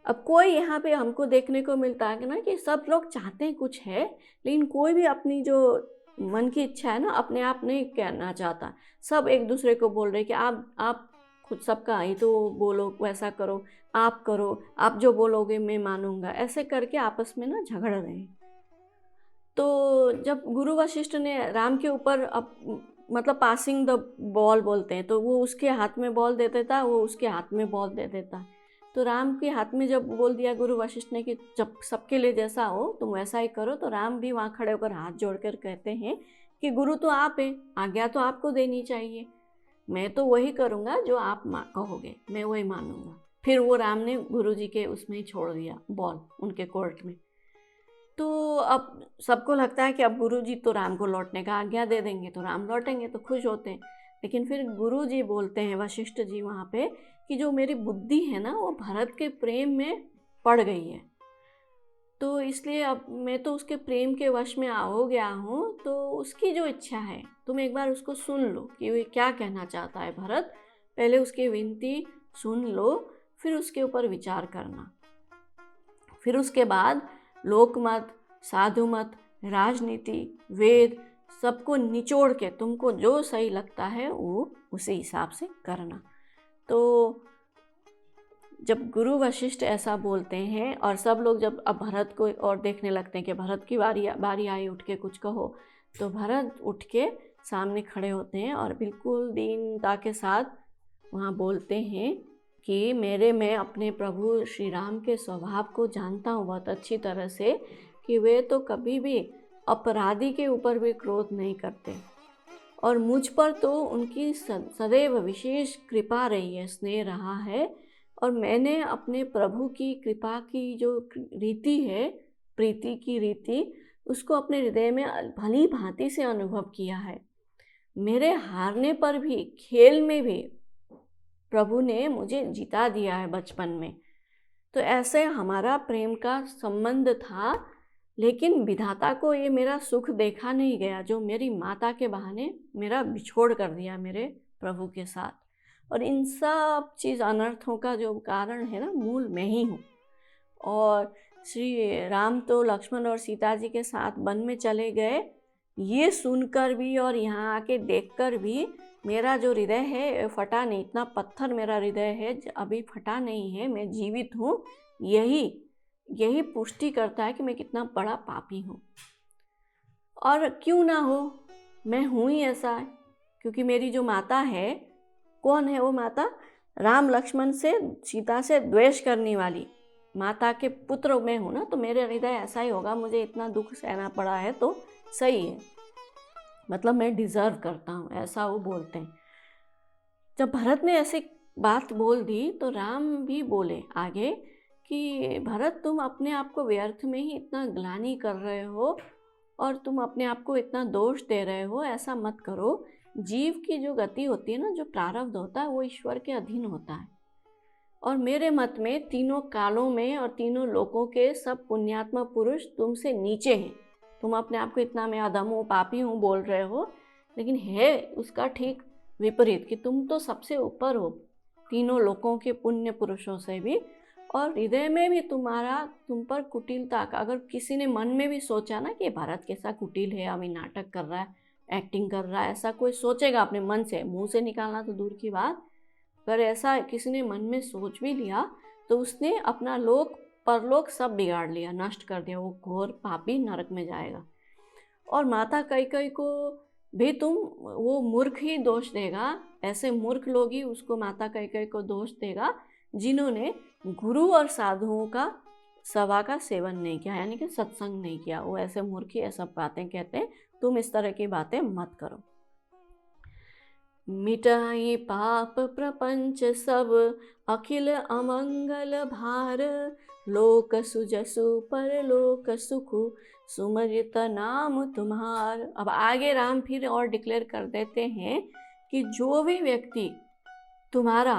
अब कोई यहाँ पे हमको देखने को मिलता है कि ना कि सब लोग चाहते हैं कुछ है, लेकिन कोई भी अपनी जो मन की इच्छा है ना अपने आप नहीं कहना चाहता। सब एक दूसरे को बोल रहे कि आप खुद सबका ही तो बोलो, वैसा करो, आप करो, आप जो बोलोगे मैं मानूंगा, ऐसे करके आपस में ना झगड़ रहे हैं। तो जब गुरु वशिष्ठ ने राम के ऊपर मतलब पासिंग द बॉल बोलते हैं, तो वो उसके हाथ में बॉल दे देता, वो उसके हाथ में बॉल दे देता। तो राम के हाथ में जब बोल दिया गुरु वशिष्ठ ने कि जब सबके लिए जैसा हो तुम वैसा ही करो, तो राम भी वहाँ खड़े होकर हाथ जोड़कर कहते हैं कि गुरु तो आप हैं, आज्ञा तो आपको देनी चाहिए, मैं तो वही करूँगा जो आप कहोगे, मैं वही मानूंगा। फिर वो राम ने गुरु जी के उसमें ही छोड़ दिया बॉल, उनके कोर्ट में। तो अब सबको लगता है कि अब गुरु जी तो राम को लौटने का आज्ञा दे देंगे, तो राम लौटेंगे, तो खुश होते हैं। लेकिन फिर गुरु जी बोलते हैं, वशिष्ठ जी वहाँ पे, कि जो मेरी बुद्धि है ना वो भरत के प्रेम में पड़ गई है, तो इसलिए अब मैं तो उसके प्रेम के वश में हो गया हूँ। तो उसकी जो इच्छा है तुम एक बार उसको सुन लो कि वो क्या कहना चाहता है भरत, पहले उसकी विनती सुन लो, फिर उसके ऊपर विचार करना। फिर उसके बाद लोकमत, साधुमत, राजनीति, वेद सबको निचोड़ के तुमको जो सही लगता है वो उसी हिसाब से करना। तो जब गुरु वशिष्ठ ऐसा बोलते हैं और सब लोग जब अब भरत को और देखने लगते हैं कि भरत की बारी आई, उठ के कुछ कहो, तो भरत उठ के सामने खड़े होते हैं और बिल्कुल दीनता के साथ वहाँ बोलते हैं कि मैं अपने प्रभु श्री राम के स्वभाव को जानता हूँ बहुत अच्छी तरह से, कि वे तो कभी भी अपराधी के ऊपर भी क्रोध नहीं करते और मुझ पर तो उनकी सदैव विशेष कृपा रही है, स्नेह रहा है। और मैंने अपने प्रभु की कृपा की जो रीति है, प्रीति की रीति, उसको अपने हृदय में भली भांति से अनुभव किया है। मेरे हारने पर भी, खेल में भी प्रभु ने मुझे जिता दिया है बचपन में। तो ऐसे हमारा प्रेम का संबंध था, लेकिन विधाता को ये मेरा सुख देखा नहीं गया, जो मेरी माता के बहाने मेरा बिछोड़ कर दिया मेरे प्रभु के साथ। और इन सब चीज़ अनर्थों का जो कारण है ना, मूल मैं ही हूँ। और श्री राम तो लक्ष्मण और सीता जी के साथ वन में चले गए, ये सुनकर भी और यहाँ आके देखकर भी मेरा जो हृदय है फटा नहीं, इतना पत्थर मेरा हृदय है अभी फटा नहीं है, मैं जीवित हूँ। यही पुष्टि करता है कि मैं कितना बड़ा पापी हूँ। और क्यों ना हो, मैं हूँ ही ऐसा, क्योंकि मेरी जो माता है, कौन है वो माता? राम लक्ष्मण से, सीता से द्वेष करने वाली माता के पुत्र मैं हूँ ना, तो मेरे हृदय ऐसा ही होगा। मुझे इतना दुख सहना पड़ा है तो सही है, मतलब मैं डिज़र्व करता हूँ, ऐसा वो बोलते हैं। जब भरत ने ऐसी बात बोल दी तो राम भी बोले आगे कि भरत, तुम अपने आप को व्यर्थ में ही इतना ग्लानि कर रहे हो और तुम अपने आप को इतना दोष दे रहे हो, ऐसा मत करो। जीव की जो गति होती है ना, जो प्रारब्ध होता है, वो ईश्वर के अधीन होता है। और मेरे मत में तीनों कालों में और तीनों लोकों के सब पुण्यात्मा पुरुष तुमसे नीचे हैं। तुम अपने आप को इतना मैं अधम हूँ, पापी हूँ बोल रहे हो, लेकिन है उसका ठीक विपरीत कि तुम तो सबसे ऊपर हो तीनों लोकों के पुण्य पुरुषों से भी। और हृदय में भी तुम पर कुटिलता का, अगर किसी ने मन में भी सोचा ना कि भरत कैसा कुटिल है, अभी नाटक कर रहा है, एक्टिंग कर रहा है, ऐसा कोई सोचेगा अपने मन से, मुंह से निकालना तो दूर की बात, पर ऐसा किसी ने मन में सोच भी लिया तो उसने अपना लोक परलोक सब बिगाड़ लिया, नष्ट कर दिया। वो घोर पापी नरक में जाएगा। और माता कैकेयी को भी वो मूर्ख ही दोष देगा, ऐसे मूर्ख लोग ही उसको, माता कैकेयी को दोष देगा जिन्होंने गुरु और साधुओं का सभा का सेवन नहीं किया, यानी कि सत्संग नहीं किया। वो ऐसे मूर्ख ही ऐसा बातें कहते हैं। तुम इस तरह की बातें मत करो। मिटाई पाप प्रपंच सब, अखिल अमंगल भार, लोक सुजसु परलोक सुखु, सुमरित नाम तुम्हार। अब आगे राम फिर और डिक्लेयर कर देते हैं कि जो भी व्यक्ति तुम्हारा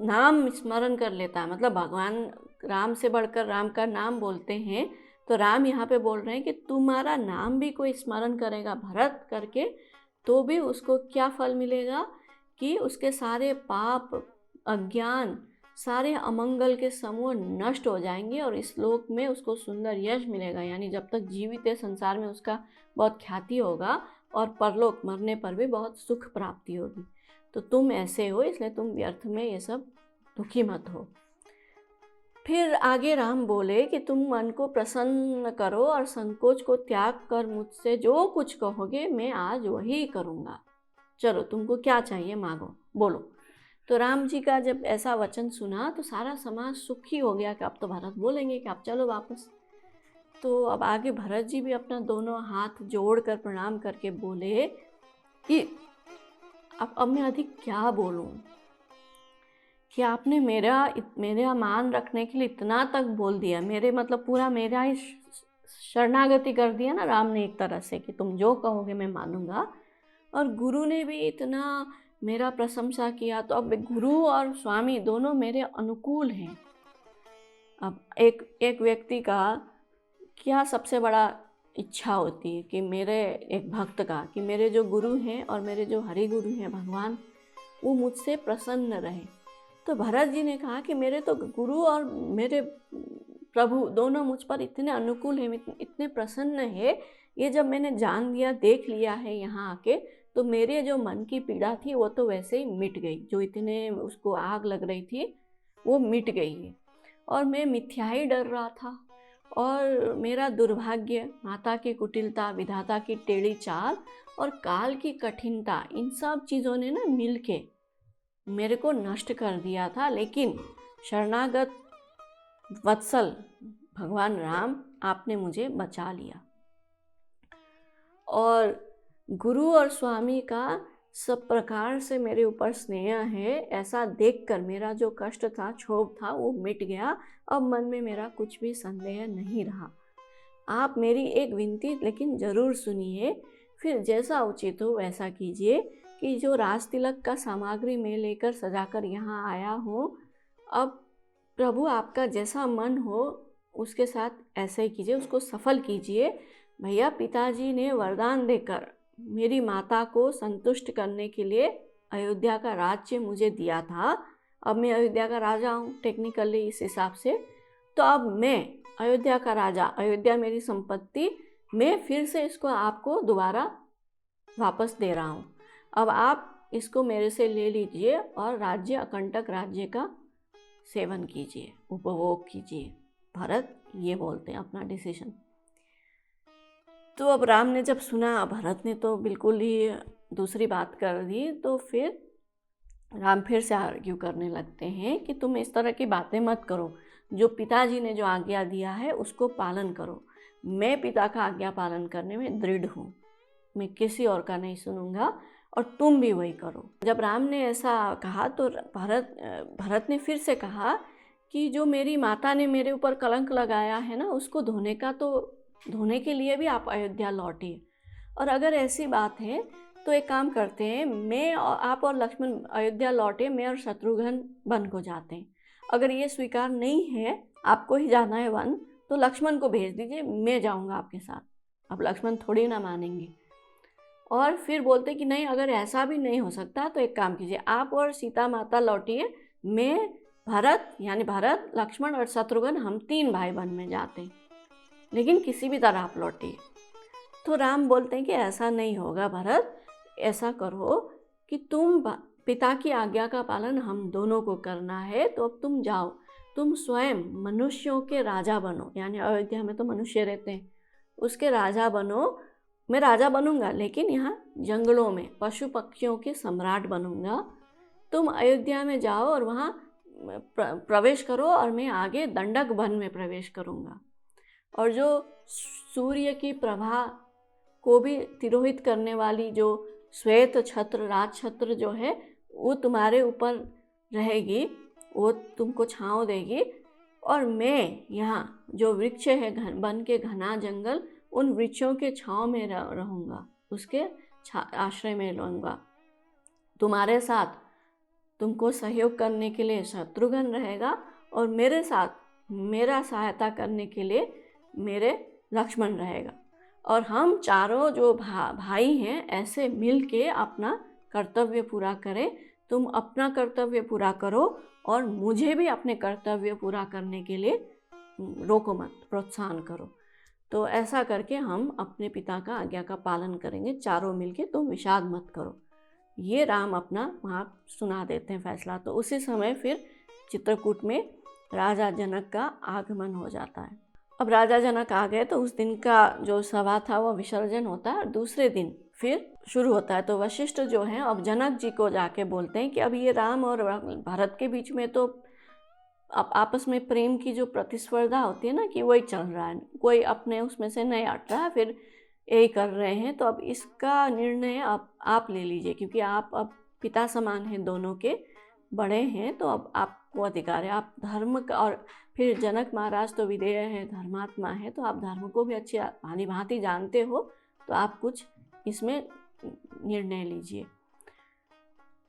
नाम स्मरण कर लेता है, मतलब भगवान राम से बढ़कर राम का नाम बोलते हैं, तो राम यहाँ पे बोल रहे हैं कि तुम्हारा नाम भी कोई स्मरण करेगा भरत करके, तो भी उसको क्या फल मिलेगा कि उसके सारे पाप, अज्ञान, सारे अमंगल के समूह नष्ट हो जाएंगे और इस लोक में उसको सुंदर यश मिलेगा। यानी जब तक जीवित है संसार में उसका बहुत ख्याति होगा और परलोक मरने पर भी बहुत सुख प्राप्ति होगी। तो तुम ऐसे हो, इसलिए तुम व्यर्थ में ये सब दुखी मत हो। फिर आगे राम बोले कि तुम मन को प्रसन्न करो और संकोच को त्याग कर मुझसे जो कुछ कहोगे मैं आज वही करूँगा। चलो तुमको क्या चाहिए मांगो, बोलो। तो राम जी का जब ऐसा वचन सुना तो सारा समाज सुखी हो गया कि अब तो भरत बोलेंगे कि आप चलो वापस। तो अब आगे भरत जी भी अपना दोनों हाथ जोड़कर प्रणाम करके बोले कि अब मैं अधिक क्या बोलूं, कि आपने मेरा मान रखने के लिए इतना तक बोल दिया, मेरे मतलब पूरा मेरा ही शरणागति कर दिया ना राम ने एक तरह से, कि तुम जो कहोगे मैं मानूंगा। और गुरु ने भी इतना मेरा प्रशंसा किया, तो अब गुरु और स्वामी दोनों मेरे अनुकूल हैं। अब एक व्यक्ति का क्या सबसे बड़ा इच्छा होती है कि मेरे एक भक्त का, कि मेरे जो गुरु हैं और मेरे जो हरि गुरु हैं भगवान, वो मुझसे प्रसन्न रहे। तो भरत जी ने कहा कि मेरे तो गुरु और मेरे प्रभु दोनों मुझ पर इतने अनुकूल हैं, इतने प्रसन्न है, ये जब मैंने जान लिया, देख लिया है यहाँ आके, तो मेरे जो मन की पीड़ा थी वो तो वैसे ही मिट गई। जो इतने उसको आग लग रही थी वो मिट गई है। और मैं मिथ्या ही डर रहा था, और मेरा दुर्भाग्य, माता की कुटिलता, विधाता की टेढ़ी चाल और काल की कठिनता, इन सब चीज़ों ने ना मिलके मेरे को नष्ट कर दिया था। लेकिन शरणागत वत्सल भगवान राम, आपने मुझे बचा लिया। और गुरु और स्वामी का सब प्रकार से मेरे ऊपर स्नेह है, ऐसा देखकर मेरा जो कष्ट था, क्षोभ था, वो मिट गया। अब मन में मेरा कुछ भी संदेह नहीं रहा। आप मेरी एक विनती लेकिन ज़रूर सुनिए, फिर जैसा उचित हो वैसा कीजिए कि जो राज तिलक का सामग्री मैं लेकर सजाकर यहाँ आया हूँ, अब प्रभु आपका जैसा मन हो उसके साथ ऐसे ही कीजिए, उसको सफल कीजिए। भैया, पिताजी ने वरदान देकर मेरी माता को संतुष्ट करने के लिए अयोध्या का राज्य मुझे दिया था। अब मैं अयोध्या का राजा हूँ टेक्निकली इस हिसाब से। तो अब मैं अयोध्या का राजा, अयोध्या मेरी संपत्ति, मैं फिर से इसको आपको दोबारा वापस दे रहा हूँ। अब आप इसको मेरे से ले लीजिए और राज्य, अकंटक राज्य का सेवन कीजिए, उपभोग कीजिए। भरत ये बोलते हैं अपना डिसीजन। तो अब राम ने जब सुना, भरत ने तो बिल्कुल ही दूसरी बात कर दी। तो फिर राम फिर से आर्ग्यू करने लगते हैं कि तुम इस तरह की बातें मत करो, जो पिताजी ने जो आज्ञा दिया है उसको पालन करो। मैं पिता का आज्ञा पालन करने में दृढ़ हूँ, मैं किसी और का नहीं सुनूंगा, और तुम भी वही करो। जब राम ने ऐसा कहा तो भरत ने फिर से कहा कि जो मेरी माता ने मेरे ऊपर कलंक लगाया है ना, उसको धोने के लिए भी आप अयोध्या लौटिए। और अगर ऐसी बात है तो एक काम करते हैं, मैं और आप और लक्ष्मण अयोध्या लौटे, मैं और शत्रुघ्न वन को जाते हैं। अगर ये स्वीकार नहीं है, आपको ही जाना है वन, तो लक्ष्मण को भेज दीजिए, मैं जाऊंगा आपके साथ। अब लक्ष्मण थोड़ी ना मानेंगे। और फिर बोलते कि नहीं, अगर ऐसा भी नहीं हो सकता तो एक काम कीजिए, आप और सीता माता लौटिए, मैं, भरत यानी भरत, लक्ष्मण और शत्रुघ्न, हम 3 भाई वन में जाते हैं, लेकिन किसी भी तरह आप लौटिए। तो राम बोलते हैं कि ऐसा नहीं होगा भरत, ऐसा करो कि तुम पिता की आज्ञा का पालन हम दोनों को करना है। तो अब तुम जाओ, तुम स्वयं मनुष्यों के राजा बनो, यानी अयोध्या में तो मनुष्य रहते हैं, उसके राजा बनो। मैं राजा बनूंगा, लेकिन यहाँ जंगलों में पशु पक्षियों के सम्राट बनूंगा। तुम अयोध्या में जाओ और वहाँ प्रवेश करो, और मैं आगे दंडक वन में प्रवेश करूँगा। और जो सूर्य की प्रभा को भी तिरोहित करने वाली जो श्वेत छत्र, राज छत्र जो है, वो तुम्हारे ऊपर रहेगी, वो तुमको छाँव देगी। और मैं यहाँ जो वृक्ष है, वन के घना जंगल, उन वृक्षों के छाँव में रहूँगा, उसके आश्रय में रहूँगा। तुम्हारे साथ तुमको सहयोग करने के लिए शत्रुघ्न रहेगा, और मेरे साथ मेरा सहायता करने के लिए मेरे लक्ष्मण रहेगा। और हम चारों जो भाई हैं, ऐसे मिल के अपना कर्तव्य पूरा करें। तुम अपना कर्तव्य पूरा करो और मुझे भी अपने कर्तव्य पूरा करने के लिए रोको मत, प्रोत्साहन करो। तो ऐसा करके हम अपने पिता का आज्ञा का पालन करेंगे, चारों मिलके, तुम विषाद मत करो। ये राम अपना वहाँ सुना देते हैं फैसला। तो उसी समय फिर चित्रकूट में राजा जनक का आगमन हो जाता है। अब राजा जनक आ गए तो उस दिन का जो सभा था वो विसर्जन होता है, और दूसरे दिन फिर शुरू होता है। तो वशिष्ठ जो हैं अब जनक जी को जाके बोलते हैं कि अब ये राम और भरत के बीच में तो आपस में प्रेम की जो प्रतिस्पर्धा होती है ना, कि वही चल रहा है, कोई अपने उसमें से नहीं हट रहा है, फिर यही कर रहे हैं। तो अब इसका निर्णय आप ले लीजिए, क्योंकि आप अब पिता समान हैं, दोनों के बड़े हैं, तो अब आपको अधिकार है। आप धर्म का, और फिर जनक महाराज तो विधेय है, धर्मात्मा है, तो आप धर्म को भी अच्छी भांति भांति जानते हो, तो आप कुछ इसमें निर्णय लीजिए।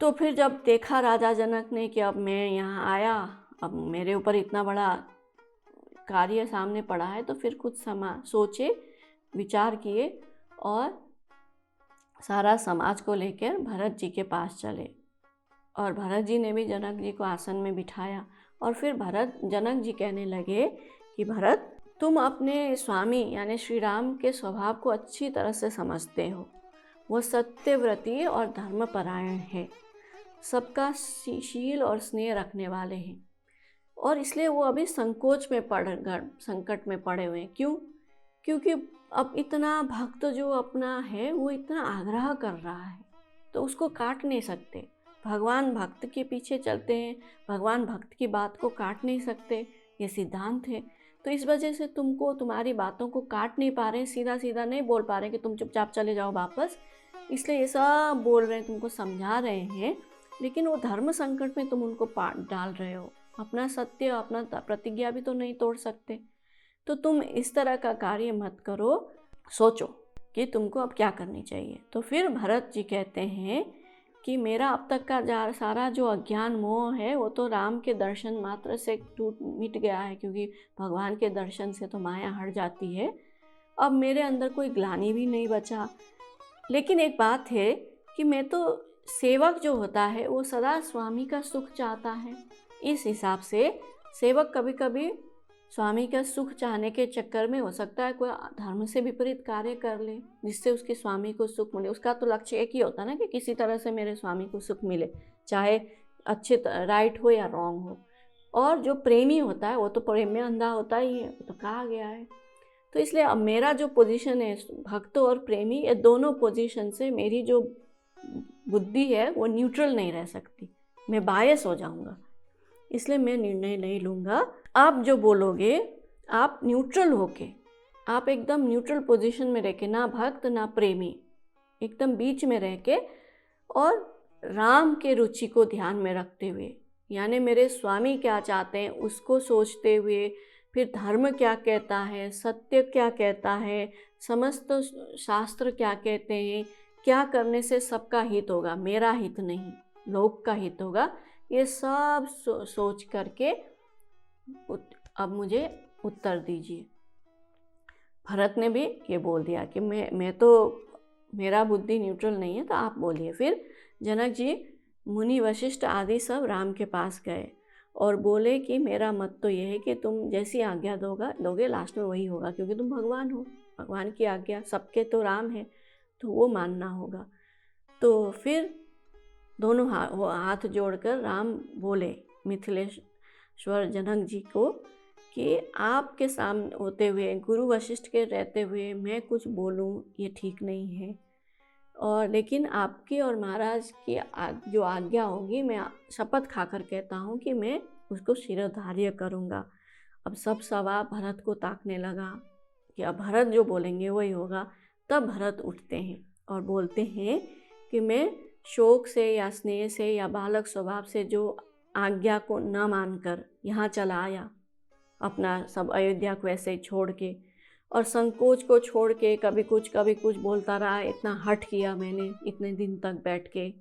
तो फिर जब देखा राजा जनक ने कि अब मैं यहाँ आया, अब मेरे ऊपर इतना बड़ा कार्य सामने पड़ा है, तो फिर कुछ सोचे, विचार किए, और सारा समाज को लेकर भरत जी के पास चले। और भरत जी ने भी जनक जी को आसन में बिठाया। और फिर जनक जी कहने लगे कि भरत, तुम अपने स्वामी यानी श्री राम के स्वभाव को अच्छी तरह से समझते हो। वो सत्यव्रती और धर्मपरायण है, सबका शील और स्नेह रखने वाले हैं। और इसलिए वो अभी संकोच में संकट में पड़े हुए हैं। क्यों? क्योंकि अब इतना भक्त जो अपना है वो इतना आग्रह कर रहा है, तो उसको काट नहीं सकते। भगवान भक्त के पीछे चलते हैं, भगवान भक्त की बात को काट नहीं सकते, ये सिद्धांत है। तो इस वजह से तुमको तुम्हारी बातों को काट नहीं पा रहे हैं, सीधा सीधा नहीं बोल पा रहे हैं कि तुम चुपचाप चले जाओ वापस, इसलिए ये सब बोल रहे हैं, तुमको समझा रहे हैं, लेकिन वो धर्म संकट में तुम उनको डाल रहे हो। अपना सत्य, अपना प्रतिज्ञा भी तो नहीं तोड़ सकते। तो तुम इस तरह का कार्य मत करो, सोचो कि तुमको अब क्या करनी चाहिए। तो फिर भरत जी कहते हैं कि मेरा अब तक का सारा जो अज्ञान मोह है वो तो राम के दर्शन मात्र से मिट गया है, क्योंकि भगवान के दर्शन से तो माया हट जाती है। अब मेरे अंदर कोई ग्लानि भी नहीं बचा। लेकिन एक बात है कि मैं तो, सेवक जो होता है वो सदा स्वामी का सुख चाहता है। इस हिसाब से सेवक कभी कभी स्वामी का सुख चाहने के चक्कर में हो सकता है कोई धर्म से विपरीत कार्य कर ले, जिससे उसके स्वामी को सुख मिले। उसका तो लक्ष्य एक ही होता है ना कि किसी तरह से मेरे स्वामी को सुख मिले, चाहे अच्छे राइट हो या रॉन्ग हो। और जो प्रेमी होता है वो तो प्रेम में अंधा होता ही है, वो तो कहा गया है। तो इसलिए अब मेरा जो पोजीशन है, भक्त और प्रेमी, ये दोनों पोजीशन से मेरी जो बुद्धि है वो न्यूट्रल नहीं रह सकती, मैं बायस हो जाऊंगा। इसलिए मैं निर्णय नहीं लूँगा। आप जो बोलोगे आप न्यूट्रल होके, आप एकदम न्यूट्रल पोजीशन में रह के, ना भक्त ना प्रेमी, एकदम बीच में रह के, और राम के रुचि को ध्यान में रखते हुए, यानी मेरे स्वामी क्या चाहते हैं उसको सोचते हुए, फिर धर्म क्या कहता है, सत्य क्या कहता है, समस्त शास्त्र क्या कहते हैं, क्या करने से सबका हित होगा, मेरा हित नहीं, लोक का हित होगा, ये सब सोच करके अब मुझे उत्तर दीजिए। भरत ने भी ये बोल दिया कि मैं तो, मेरा बुद्धि न्यूट्रल नहीं है, तो आप बोलिए। फिर जनक जी, मुनि, वशिष्ठ आदि सब राम के पास गए और बोले कि मेरा मत तो ये है कि तुम जैसी आज्ञा दोगे लास्ट में वही होगा, क्योंकि तुम भगवान हो, भगवान की आज्ञा सबके तो राम है, तो वो मानना होगा। तो फिर दोनों हाथ जोड़कर राम बोले मिथिलेश्वर जनक जी को कि आपके सामने होते हुए, गुरु वशिष्ठ के रहते हुए मैं कुछ बोलूं ये ठीक नहीं है, और लेकिन आपकी और महाराज की जो आज्ञा होगी, मैं शपथ खाकर कहता हूँ कि मैं उसको शिरोधार्य करूँगा। अब सब सवा भरत को ताकने लगा कि अब भरत जो बोलेंगे वही होगा। तब भरत उठते हैं और बोलते हैं कि मैं शोक से या स्नेह से या बालक स्वभाव से जो आज्ञा को न मानकर यहाँ चला आया, अपना सब अयोध्या को ऐसे ही छोड़ के, और संकोच को छोड़ के कभी कुछ बोलता रहा, इतना हठ किया मैंने, इतने दिन तक बैठ के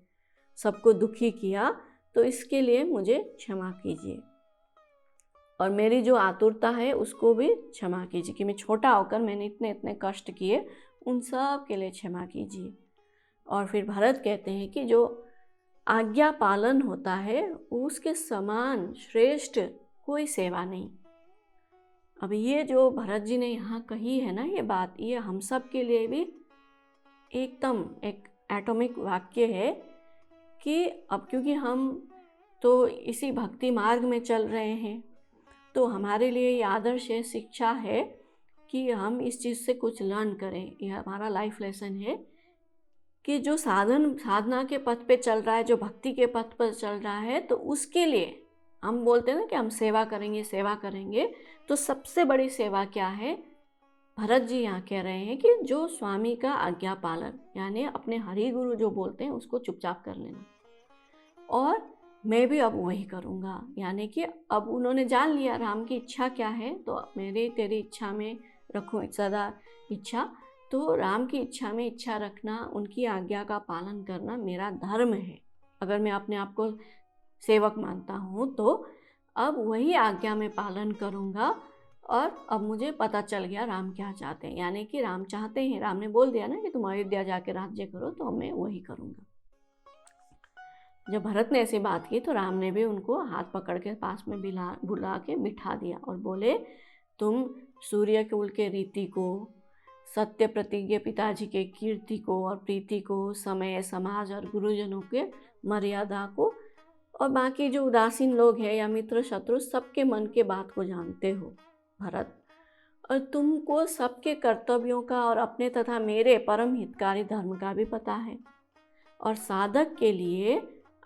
सबको दुखी किया, तो इसके लिए मुझे क्षमा कीजिए, और मेरी जो आतुरता है उसको भी क्षमा कीजिए कि मैं छोटा होकर मैंने इतने कष्ट किए, उन सब के लिए क्षमा कीजिए। और फिर भरत कहते हैं कि जो आज्ञा पालन होता है उसके समान श्रेष्ठ कोई सेवा नहीं। अब ये जो भरत जी ने यहाँ कही है ना ये बात, ये हम सब के लिए भी एकदम एक एटॉमिक वाक्य है कि अब क्योंकि हम तो इसी भक्ति मार्ग में चल रहे हैं, तो हमारे लिए ये आदर्श है, शिक्षा है कि हम इस चीज़ से कुछ लर्न करें। यह हमारा लाइफ लेसन है कि जो साधना के पथ पे चल रहा है, जो भक्ति के पथ पर चल रहा है, तो उसके लिए हम बोलते हैं ना कि हम सेवा करेंगे, तो सबसे बड़ी सेवा क्या है? भरत जी यहाँ कह रहे हैं कि जो स्वामी का आज्ञा पालन, यानी अपने हरि गुरु जो बोलते हैं उसको चुपचाप कर लेना, और मैं भी अब वही करूँगा। यानी कि अब उन्होंने जान लिया राम की इच्छा क्या है, तो मेरी तेरी इच्छा में रखूँ सदा इच्छा, तो राम की इच्छा में इच्छा रखना, उनकी आज्ञा का पालन करना मेरा धर्म है। अगर मैं अपने आप को सेवक मानता हूँ तो अब वही आज्ञा में पालन करूँगा, और अब मुझे पता चल गया राम क्या चाहते हैं, यानी कि राम चाहते हैं, राम ने बोल दिया ना कि तुम अयोध्या जाके राज्य करो, तो मैं वही करूँगा। जब भरत ने ऐसी बात की तो राम ने भी उनको हाथ पकड़ के पास में बुला के बिठा दिया और बोले, तुम सूर्य कुल के रीति को, सत्य प्रतिज्ञ पिताजी के कीर्ति को और प्रीति को, समय, समाज और गुरुजनों के मर्यादा को और बाकी जो उदासीन लोग हैं या मित्र शत्रु, सबके मन के बात को जानते हो भरत, और तुमको सबके कर्तव्यों का और अपने तथा मेरे परम हितकारी धर्म का भी पता है। और साधक के लिए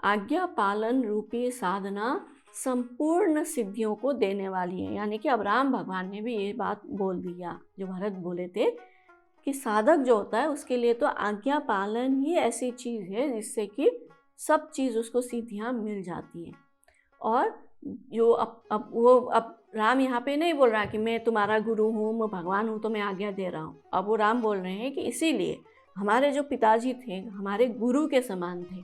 आज्ञा पालन रूपी साधना संपूर्ण सिद्धियों को देने वाली है। यानी कि अब राम भगवान ने भी ये बात बोल दिया जो भरत बोले थे कि साधक जो होता है उसके लिए तो आज्ञा पालन ही ऐसी चीज़ है जिससे कि सब चीज़ उसको सिद्धियाँ मिल जाती हैं। और जो अब राम यहाँ पे नहीं बोल रहा कि मैं तुम्हारा गुरु हूँ, मैं भगवान हूँ तो मैं आज्ञा दे रहा हूँ। अब वो राम बोल रहे हैं कि इसीलिए हमारे जो पिताजी थे हमारे गुरु के समान थे,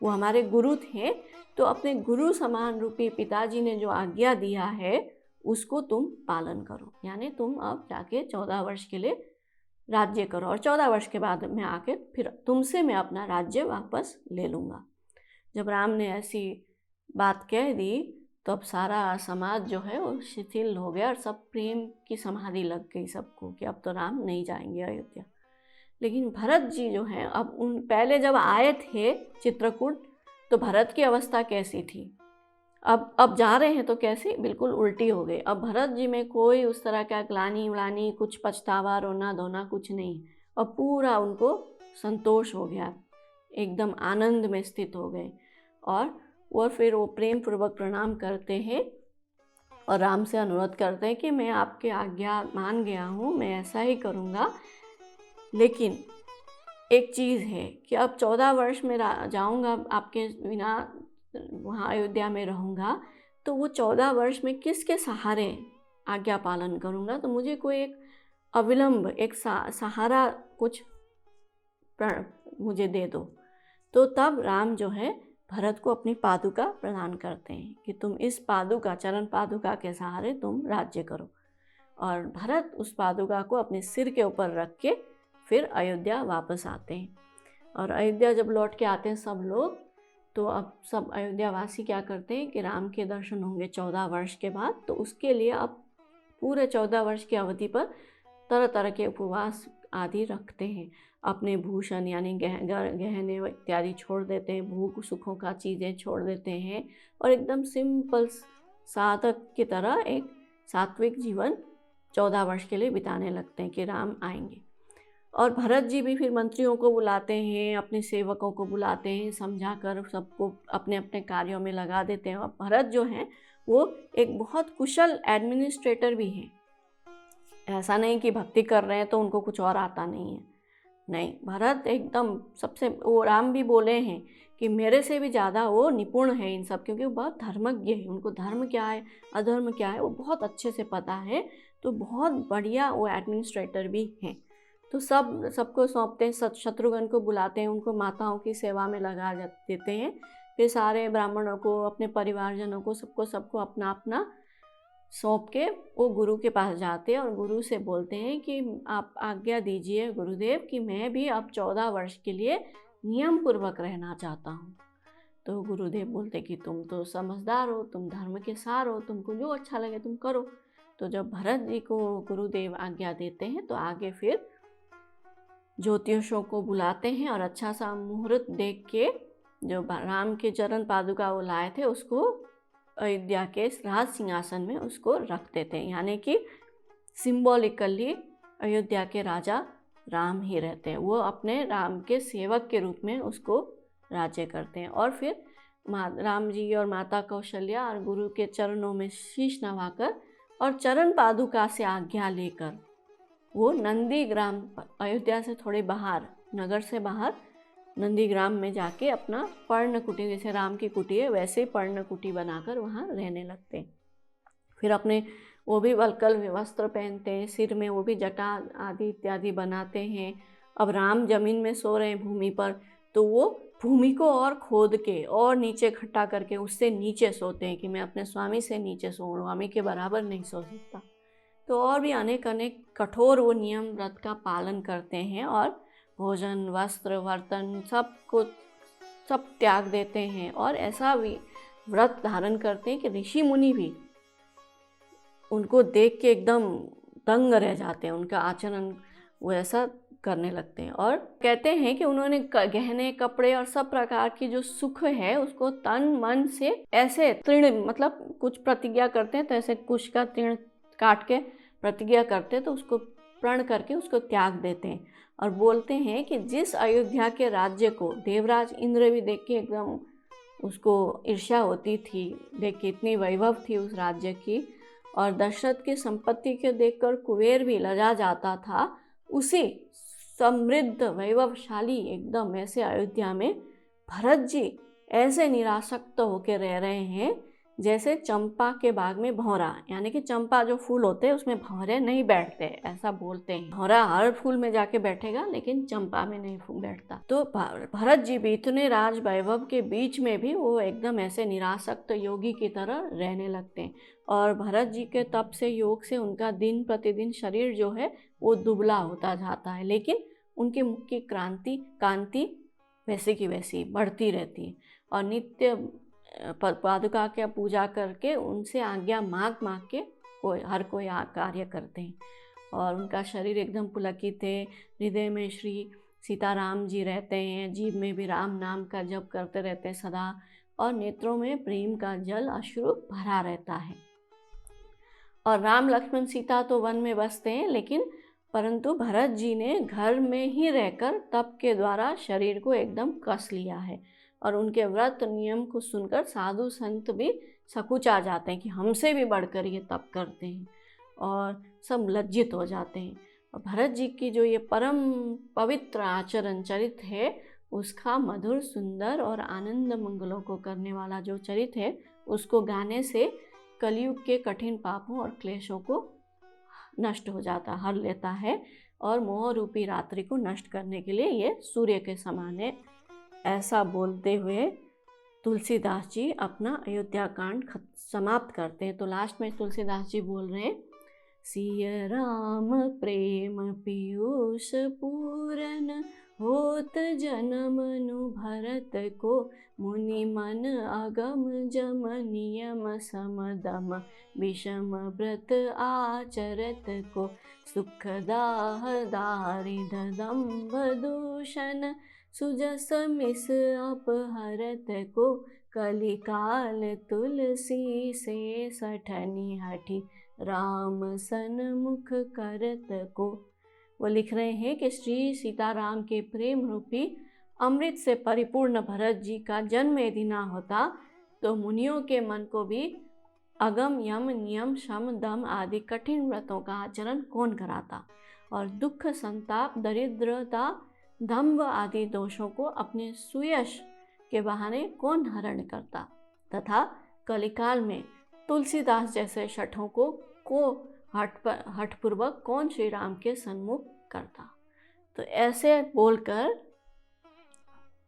वो हमारे गुरु थे, तो अपने गुरु समान रूपी पिताजी ने जो आज्ञा दिया है उसको तुम पालन करो। यानी तुम अब जाके 14 वर्ष के लिए राज्य करो और 14 वर्ष के बाद मैं आके फिर तुमसे मैं अपना राज्य वापस ले लूँगा। जब राम ने ऐसी बात कह दी तो अब सारा समाज जो है वो शिथिल हो गया और सब प्रेम की समाधि लग गई सबको कि अब तो राम नहीं जाएंगे अयोध्या। लेकिन भरत जी जो हैं, अब उन पहले जब आए थे चित्रकूट तो भरत की अवस्था कैसी थी, अब जा रहे हैं तो कैसी बिल्कुल उल्टी हो गई। अब भरत जी में कोई उस तरह का ग्लानि व्लानि, कुछ पछतावा रोना धोना कुछ नहीं, और पूरा उनको संतोष हो गया, एकदम आनंद में स्थित हो गए। और फिर वो प्रेम पूर्वक प्रणाम करते हैं और राम से अनुरोध करते हैं कि मैं आपके आज्ञा मान गया हूँ, मैं ऐसा ही करूँगा, लेकिन एक चीज़ है कि अब 14 वर्ष में जाऊँगा आपके बिना, वहाँ अयोध्या में रहूँगा, तो वो 14 वर्ष में किसके सहारे आज्ञा पालन करूँगा, तो मुझे कोई एक अविलंब एक सहारा कुछ मुझे दे दो। तो तब राम जो है भरत को अपनी पादुका प्रदान करते हैं कि तुम इस पादुका, चरण पादुका के सहारे तुम राज्य करो। और भरत उस पादुका को अपने सिर के ऊपर रख के फिर अयोध्या वापस आते हैं। और अयोध्या जब लौट के आते हैं सब लोग, तो अब सब अयोध्या वासी क्या करते हैं कि राम के दर्शन होंगे 14 वर्ष के बाद, तो उसके लिए अब पूरे 14 वर्ष की अवधि पर तरह तरह के उपवास आदि रखते हैं। अपने भूषण यानी गहने इत्यादि छोड़ देते हैं, भूख सुखों का चीज़ें छोड़ देते हैं और एकदम सिंपल साधक की तरह एक सात्विक जीवन 14 वर्ष के लिए बिताने लगते हैं कि राम आएंगे। और भरत जी भी फिर मंत्रियों को बुलाते हैं, अपने सेवकों को बुलाते हैं, समझा कर सबको अपने अपने कार्यों में लगा देते हैं। और भरत जो हैं वो एक बहुत कुशल एडमिनिस्ट्रेटर भी हैं। ऐसा नहीं कि भक्ति कर रहे हैं तो उनको कुछ और आता नहीं है, नहीं, भरत एकदम सबसे, वो राम भी बोले हैं कि मेरे से भी ज़्यादा वो निपुण है इन सब, क्योंकि वो बहुत धर्मज्ञ है, उनको धर्म क्या है अधर्म क्या है वो बहुत अच्छे से पता है, तो बहुत बढ़िया वो एडमिनिस्ट्रेटर भी हैं। तो सबको सौंपते हैं, शत्रुघ्न को बुलाते हैं, उनको माताओं की सेवा में लगा देते हैं। फिर सारे ब्राह्मणों को, अपने परिवारजनों को, सबको अपना अपना सौंप के वो गुरु के पास जाते हैं और गुरु से बोलते हैं कि आप आज्ञा दीजिए गुरुदेव कि मैं भी अब 14 वर्ष के लिए नियम पूर्वक रहना चाहता हूँ। तो गुरुदेव बोलते कि तुम तो समझदार हो, तुम धर्म के सार हो, तुमको जो अच्छा लगे तुम करो। तो जब भरत जी को गुरुदेव आज्ञा देते हैं तो आगे फिर ज्योतिषों को बुलाते हैं और अच्छा सा मुहूर्त देख के जो राम के चरण पादुका वो लाए थे उसको अयोध्या के राज सिंहासन में उसको रख देते हैं। यानी कि सिंबॉलिकली अयोध्या के राजा राम ही रहते हैं, वो अपने राम के सेवक के रूप में उसको राज्य करते हैं। और फिर राम जी और माता कौशल्या और गुरु के चरणों में शीश नवाकर और चरण पादुका से आज्ञा लेकर वो नंदीग्राम, अयोध्या से थोड़े बाहर, नगर से बाहर नंदीग्राम में जाके अपना पर्ण कुटी, जैसे राम की कुटी है वैसे पर्ण कुटी बनाकर वहाँ रहने लगते हैं। फिर अपने वो भी वल्कल वस्त्र पहनते हैं, सिर में वो भी जटा आदि इत्यादि बनाते हैं। अब राम जमीन में सो रहे हैं भूमि पर, तो वो भूमि को और खोद के और नीचे खट्टा करके उससे नीचे सोते हैं कि मैं अपने स्वामी से नीचे सो, स्वामी के बराबर नहीं सो सकता। तो और भी अनेक कठोर वो नियम व्रत का पालन करते हैं और भोजन वस्त्र बर्तन सब त्याग देते हैं और ऐसा भी व्रत धारण करते हैं कि ऋषि मुनि भी उनको देख के एकदम दंग रह जाते हैं। उनका आचरण वो ऐसा करने लगते हैं और कहते हैं कि उन्होंने गहने, कपड़े और सब प्रकार की जो सुख है उसको तन मन से ऐसे तृण, मतलब कुछ प्रतिज्ञा करते हैं तो ऐसे कुश का तृण काट के प्रतिज्ञा करते हैं तो उसको प्रण करके उसको त्याग देते हैं और बोलते हैं कि जिस अयोध्या के राज्य को देवराज इंद्र भी देख के एकदम उसको ईर्ष्या होती थी, देख के इतनी वैभव थी उस राज्य की, और दशरथ की संपत्ति के देखकर कुबेर भी लजा जाता था, उसी समृद्ध वैभवशाली एकदम ऐसे अयोध्या में भरत जी ऐसे निरासक्त होकर रह रहे हैं जैसे चंपा के बाग में भौरा, यानी कि चंपा जो फूल होते हैं उसमें भौरे नहीं बैठते, ऐसा बोलते हैं। भौरा हर फूल में जाके बैठेगा लेकिन चंपा में नहीं बैठता। तो भरत जी भी इतने राज वैभव के बीच में भी वो एकदम ऐसे निरासक्त योगी की तरह रहने लगते हैं और भरत जी के तप से, योग से उनका दिन प्रतिदिन शरीर जो है वो दुबला होता जाता है, लेकिन उनके मुख की कांति वैसे की वैसी बढ़ती रहती है और नित्य पादुका की पूजा करके उनसे आज्ञा मांग के हर कोई कार्य करते हैं और उनका शरीर एकदम पुलकित है। हृदय में श्री सीताराम जी रहते हैं, जीभ में भी राम नाम का जप करते रहते हैं सदा, और नेत्रों में प्रेम का जल अश्रु भरा रहता है। और राम लक्ष्मण सीता तो वन में बसते हैं, लेकिन परंतु भरत जी ने घर में ही रहकर तप के द्वारा शरीर को एकदम कस लिया है और उनके व्रत नियम को सुनकर साधु संत भी सकुचा जाते हैं कि हमसे भी बढ़कर ये तप करते हैं और सब लज्जित हो जाते हैं। और भरत जी की जो ये परम पवित्र आचरण चरित्र है उसका मधुर, सुंदर और आनंद मंगलों को करने वाला जो चरित्र है उसको गाने से कलयुग के कठिन पापों और क्लेशों को नष्ट हो जाता, हर लेता है और मोह रूपी रात्रि को नष्ट करने के लिए ये सूर्य के समान है। ऐसा बोलते हुए तुलसीदास जी अपना अयोध्या कांड समाप्त करते हैं। तो लास्ट में तुलसीदास जी बोल रहे हैं, सिय राम प्रेम पीयूष पूरन होत जनम नु भरत को, मुनि मन अगम जम नियम समदम विषम व्रत आचरत को, सुख दाह दारिद दम्भ दूषण सुजस मिस अपहरत को, कलिकाल तुलसी से सठनी हठी राम सन्मुख करत को। वो लिख रहे हैं कि श्री सीताराम के प्रेम रूपी अमृत से परिपूर्ण भरत जी का जन्म यदि ना होता तो मुनियों के मन को भी अगम, यम, नियम, शम, दम आदि कठिन व्रतों का आचरण कौन कराता और दुख, संताप, दरिद्रता, दंभ आदि दोषों को अपने सुयश के बहाने कौन हरण करता तथा कलिकाल में तुलसीदास जैसे शठों को हठपूर्वक कौन श्री राम के सन्मुख करता। तो ऐसे बोलकर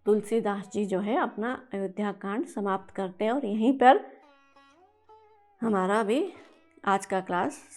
तुलसीदास जी जो है अपना अयोध्या कांड समाप्त करते हैं और यहीं पर हमारा भी आज का क्लास